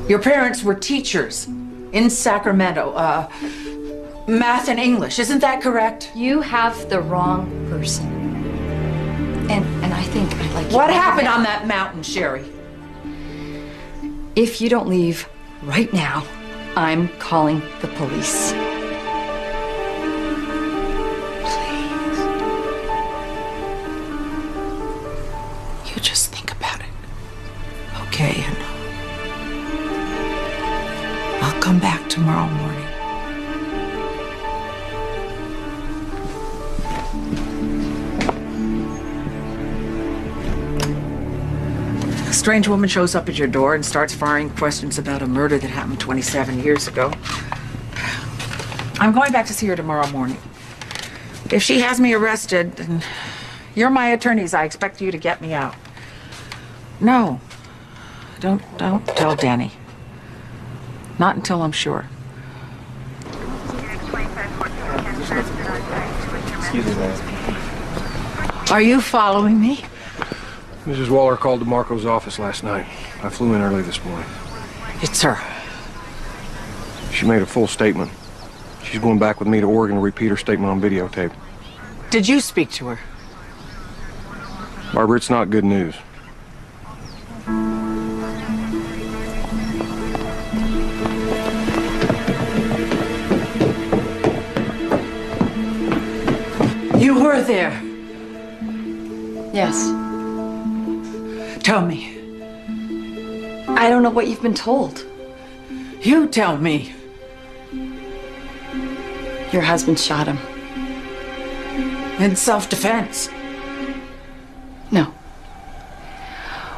Your parents were teachers in Sacramento. Math and English, isn't that correct? You have the wrong person. And I think I'd like you What to happened on that mountain, Sherry? If you don't leave right now, I'm calling the police. You just think about it. Okay, and I'll come back tomorrow morning. A strange woman shows up at your door and starts firing questions about a murder that happened 27 years ago. I'm going back to see her tomorrow morning. If she has me arrested, then you're my attorneys. I expect you to get me out. No. Don't tell Danny. Not until I'm sure. Excuse me, ma'am. Are you following me? Mrs. Waller called DeMarco's office last night. I flew in early this morning. It's her. She made a full statement. She's going back with me to Oregon to repeat her statement on videotape. Did you speak to her? Barbara, it's not good news. You were there. Yes. Tell me. I don't know what you've been told. You tell me. Your husband shot him. In self-defense. No.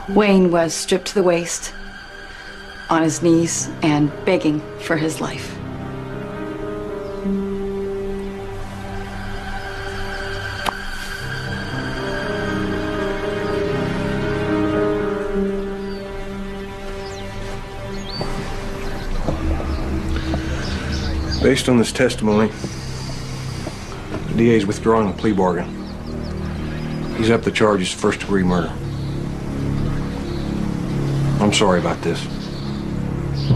Wayne was stripped to the waist, on his knees, and begging for his life. Based on this testimony, the DA's withdrawing the plea bargain. He's up the charges of first-degree murder. I'm sorry about this.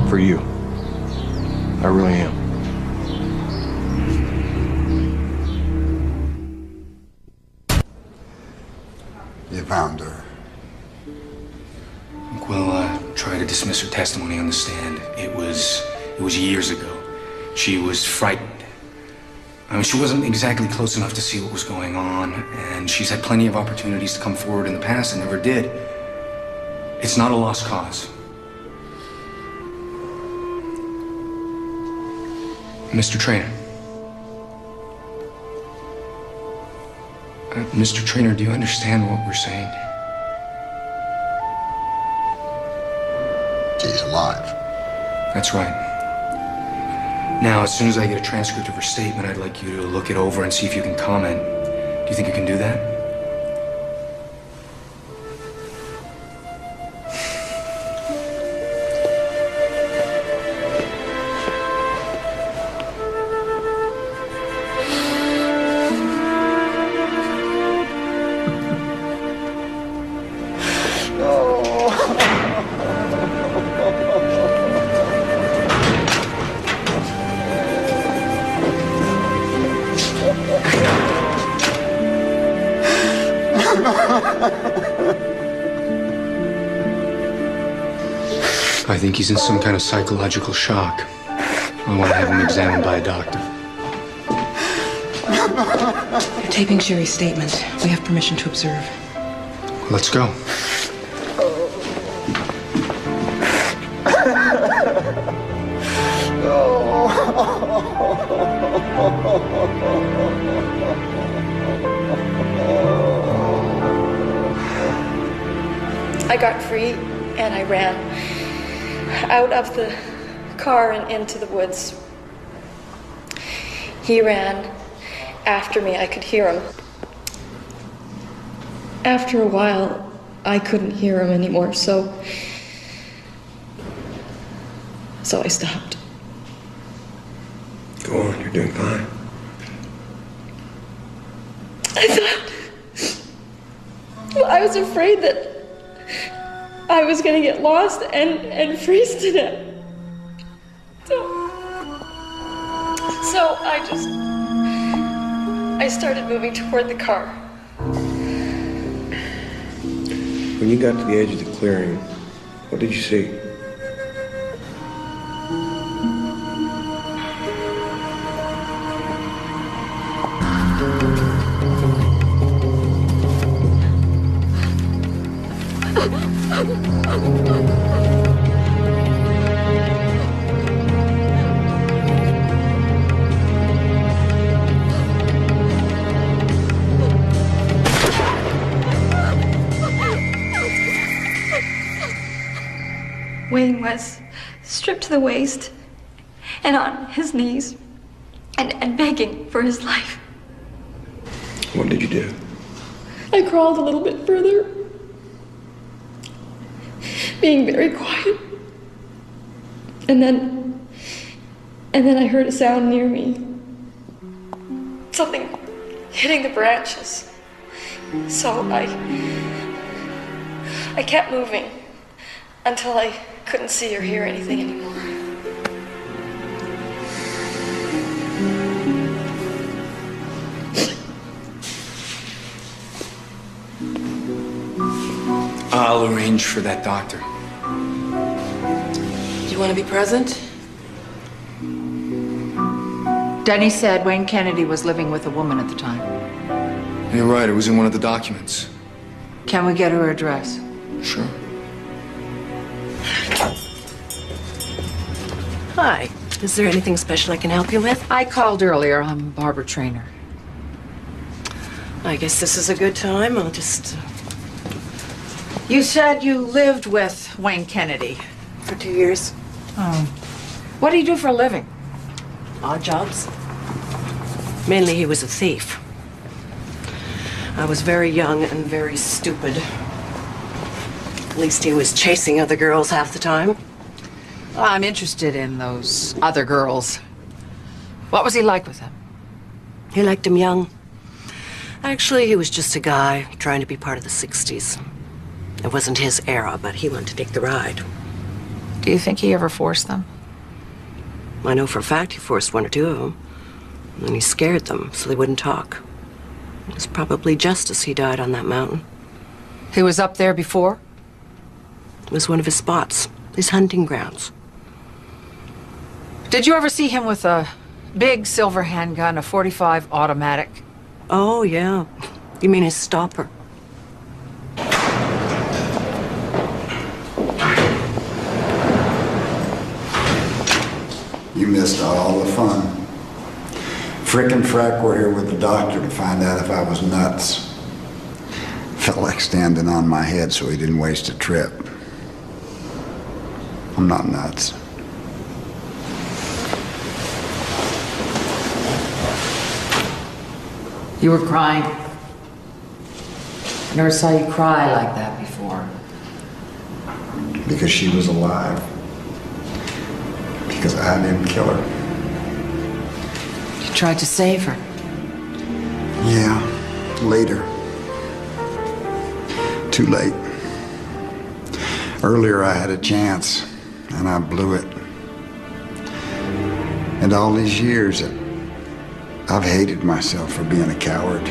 For you. I really am. You found her. We'll try to dismiss her testimony on the stand. It was years ago. She was frightened. I mean, she wasn't exactly close enough to see what was going on, and she's had plenty of opportunities to come forward in the past and never did. It's not a lost cause. Mr. Traynor. Mr. Traynor, do you understand what we're saying? She's alive. That's right. Now, as soon as I get a transcript of her statement, I'd like you to look it over and see if you can comment. Do you think you can do that? I think he's in some kind of psychological shock. I want to have him examined by a doctor. You're taping Sherry's statement. We have permission to observe. Let's go. I got free and I ran out of the car and into the woods. He ran after me. I could hear him. After a while, I couldn't hear him anymore, so I stopped. Go on, you're doing fine. I thought Well, I was afraid that I was going to get lost and freeze to death. So I started moving toward the car. When you got to the edge of the clearing, what did you see? Wayne was stripped to the waist and on his knees and begging for his life. What did you do? I crawled a little bit further, being very quiet. And then I heard a sound near me. Something hitting the branches. So I kept moving until I couldn't see or hear anything anymore. I'll arrange for that doctor. Do you want to be present? Denny said Wayne Kennedy was living with a woman at the time. You're right, it was in one of the documents. Can we get her address? Sure. Hi. Is there anything special I can help you with? I called earlier. I'm Barbara Traynor. I guess this is a good time. I'll just... You said you lived with Wayne Kennedy. For 2 years. Oh. What do you do for a living? Odd jobs. Mainly he was a thief. I was very young and very stupid. At least he was chasing other girls half the time. Well, I'm interested in those other girls. What was he like with them? He liked him young. Actually, he was just a guy trying to be part of the 60s. It wasn't his era, but he wanted to take the ride. Do you think he ever forced them? I know for a fact he forced 1 or 2 of them. And then he scared them so they wouldn't talk. It was probably justice he died on that mountain. He was up there before? It was one of his spots, his hunting grounds. Did you ever see him with a big silver handgun, a .45 automatic? Oh, yeah. You mean his stopper? You missed all the fun. Frick and Frack were here with the doctor to find out if I was nuts. Felt like standing on my head so he didn't waste a trip. I'm not nuts. You were crying. I never saw you cry like that before. Because she was alive. Because I didn't kill her. You tried to save her. Yeah, later. Too late. Earlier I had a chance, and I blew it. And all these years, I've hated myself for being a coward.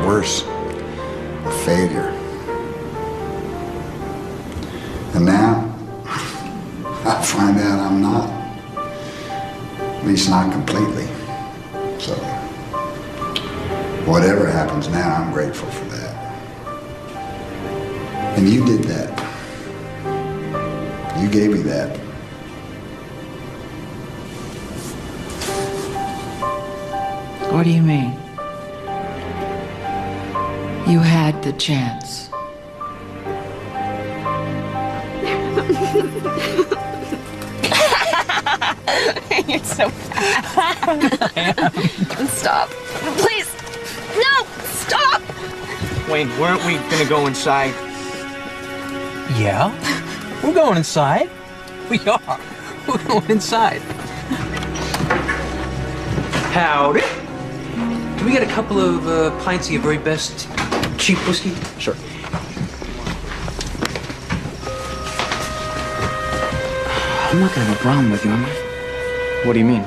Worse, a failure. And now, I find out I'm not. At least not completely. So, whatever happens now, I'm grateful for that. And you did that. You gave me that. What do you mean? You had the chance. You're so bad. Stop. Please. No! Stop! Wayne, weren't we gonna go inside? Yeah. We're going inside. We are. We're going inside. Howdy. Can we get a couple of pints of your very best cheap whiskey? Sure. I'm not gonna have a problem with you, am I? What do you mean?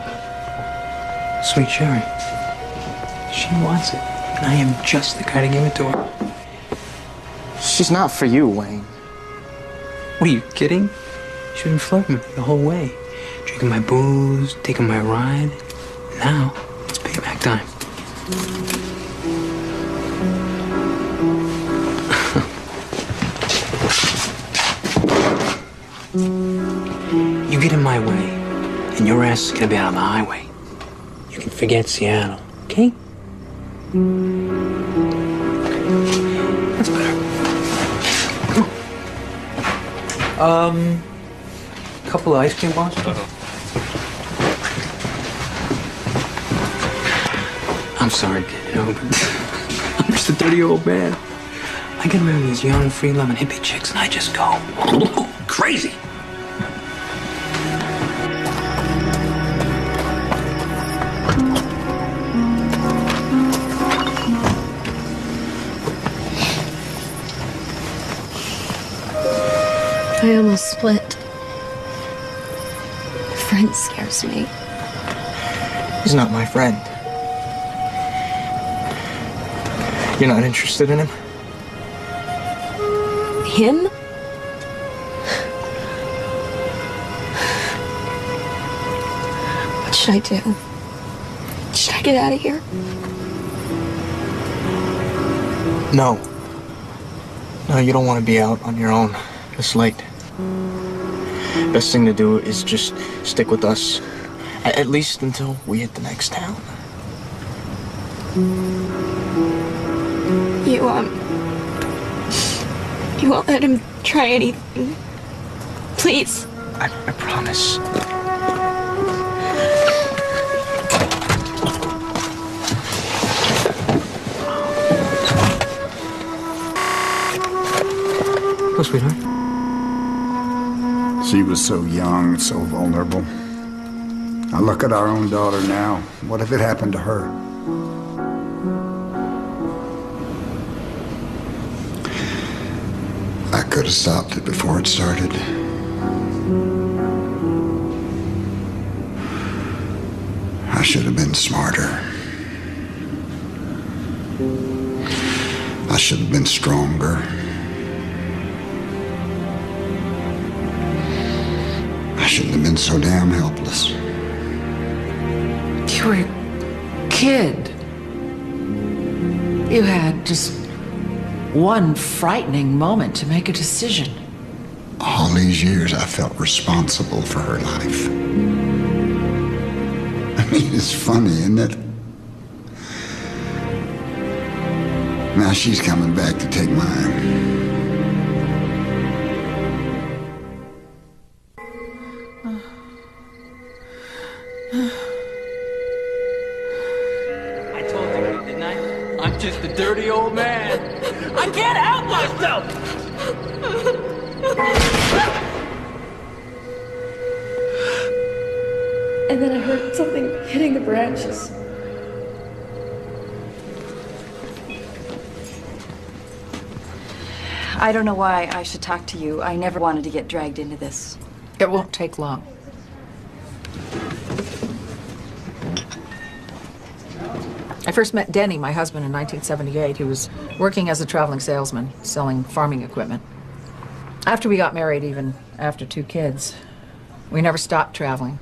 Sweet Sherry. She wants it, and I am just the guy to give it to her. She's not for you, Wayne. What are you kidding? She's been flirting with me the whole way. Drinking my booze, taking my ride. Now, it's payback time. You get in my way, and your ass is gonna be out on the highway. You can forget Seattle, okay? That's better. Come on. Couple of ice cream bars? I'm sorry, kid, but I'm just a dirty old man. I get around these young, free-loving hippie chicks, and I just go crazy. I almost split. My friend scares me. He's not my friend. You're not interested in him? Him? What should I do? Should I get out of here? No. No, you don't want to be out on your own this late. Best thing to do is just stick with us. At least until we hit the next town. You won't let him try anything. Please. I promise. Oh, sweetheart. She was so young, so vulnerable. I look at our own daughter now. What if it happened to her? I could have stopped it before it started. I should have been smarter. I should have been stronger. I shouldn't have been so damn helpless. You were a kid. You had just one frightening moment to make a decision. All these years I felt responsible for her life. I mean, it's funny, isn't it? Now she's coming back to take mine. I told you, didn't I? I'm just a dirty old man. I can't help myself. And then I heard something hitting the branches. I don't know why I should talk to you. I never wanted to get dragged into this. It won't take long. I first met Denny, my husband, in 1978. He was working as a traveling salesman, selling farming equipment. After we got married, even after 2 kids, we never stopped traveling.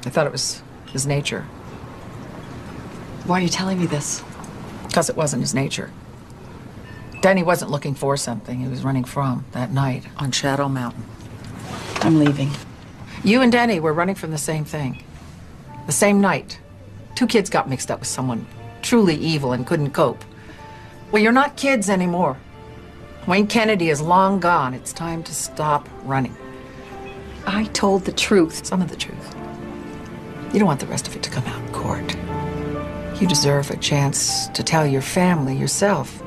I thought it was his nature. Why are you telling me this? Because it wasn't his nature. Denny wasn't looking for something. He was running from that night on Shadow Mountain. I'm leaving. You and Denny were running from the same thing. The same night. 2 kids got mixed up with someone truly evil and couldn't cope. Well, you're not kids anymore. Wayne Kennedy is long gone. It's time to stop running. I told the truth. Some of the truth. You don't want the rest of it to come out in court. You deserve a chance to tell your family yourself.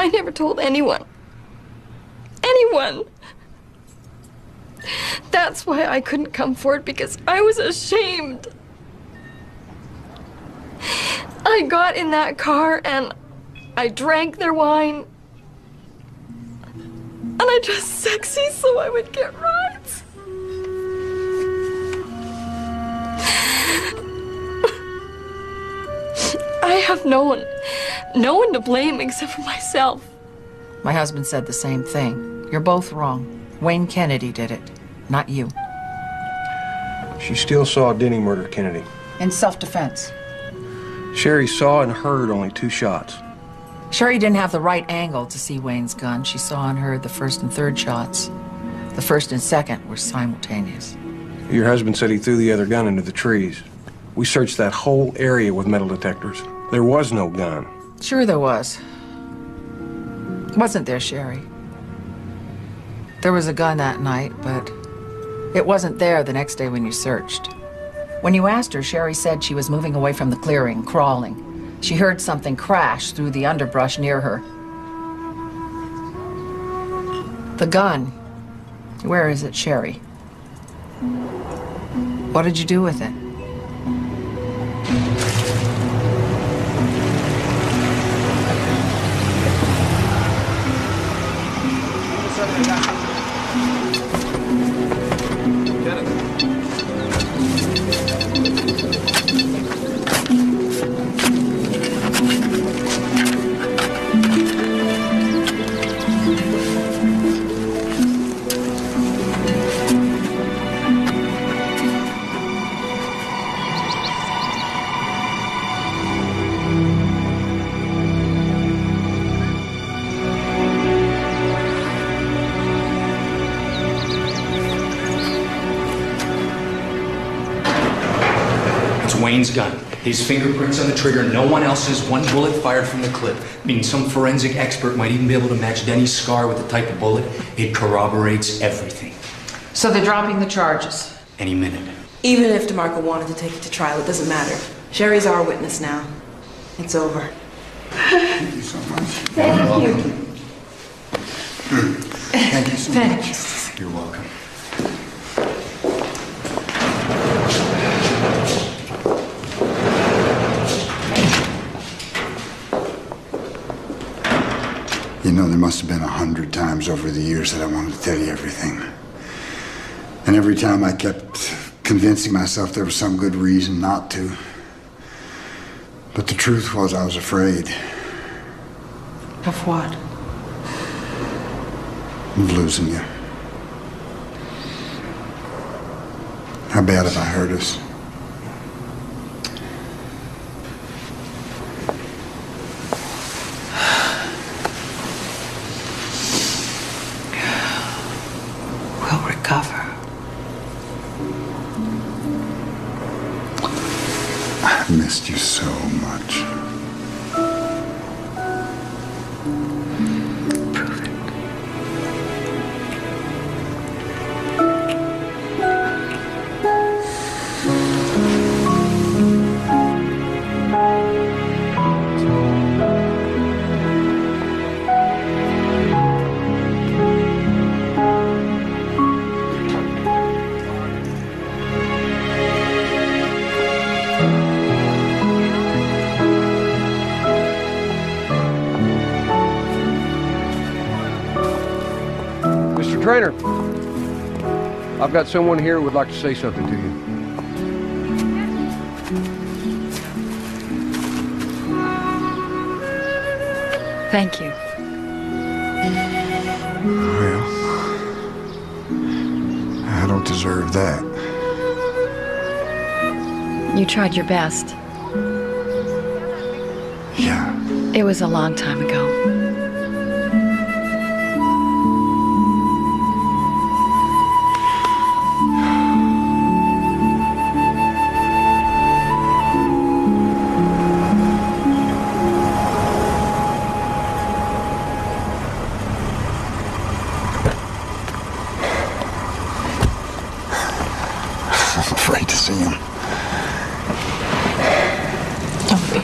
I never told anyone. Anyone. That's why I couldn't come forward, because I was ashamed. I got in that car and I drank their wine. And I dressed sexy so I would get rides. I have no one to blame except for myself. My husband said the same thing. You're both wrong. Wayne Kennedy did it, not you. She still saw Denny murder Kennedy. In self-defense. Sherry saw and heard only 2 shots. Sherry didn't have the right angle to see Wayne's gun. She saw and heard the first and third shots. The first and second were simultaneous. Your husband said he threw the other gun into the trees. We searched that whole area with metal detectors. There was no gun. Sure there was. Wasn't there, Sherry? There was a gun that night, but it wasn't there the next day when you searched. When you asked her, Sherry said she was moving away from the clearing, crawling. She heard something crash through the underbrush near her. The gun. Where is it, Sherry? What did you do with it? Wayne's gun. His fingerprints on the trigger, no one else's, 1 bullet fired from the clip. Means some forensic expert might even be able to match Denny's scar with the type of bullet. It corroborates everything. So they're dropping the charges? Any minute. Even if DeMarco wanted to take it to trial, it doesn't matter. Sherry's our witness now. It's over. Thank you so much. Thank you. Thank you so Thanks. much. You're welcome. You know, there must have been 100 times over the years that I wanted to tell you everything. And every time I kept convincing myself there was some good reason not to. But the truth was I was afraid. Of what? Of losing you. How bad have I hurt us? We'll recover. I missed you so much. Prove it. Mr. Trainer, I've got someone here who would like to say something to you. Thank you. Well, I don't deserve that. You tried your best. Yeah. It was a long time ago. I'm afraid to see him. Don't be.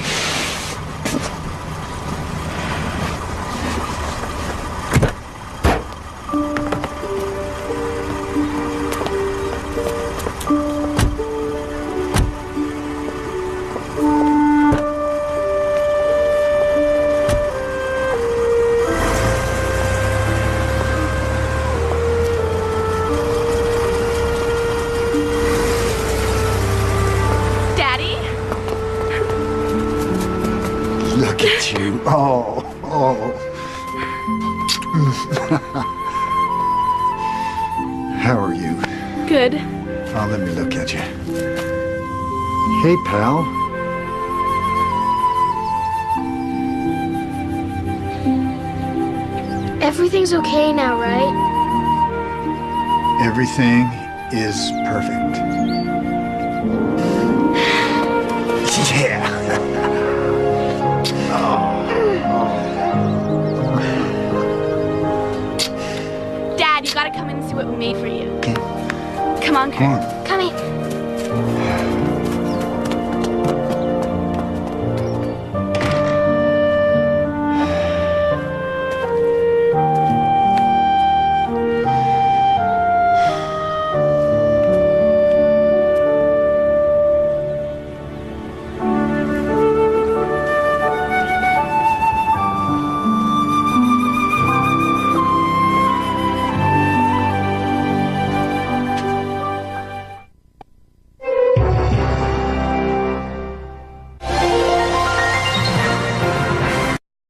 at you. Oh. How are you? Good. Oh, let me look at you. Hey, pal. Everything's okay now, right? Everything is perfect. Yeah. Dad, you gotta come in and see what we made for you. Come on, Kurt. Come here.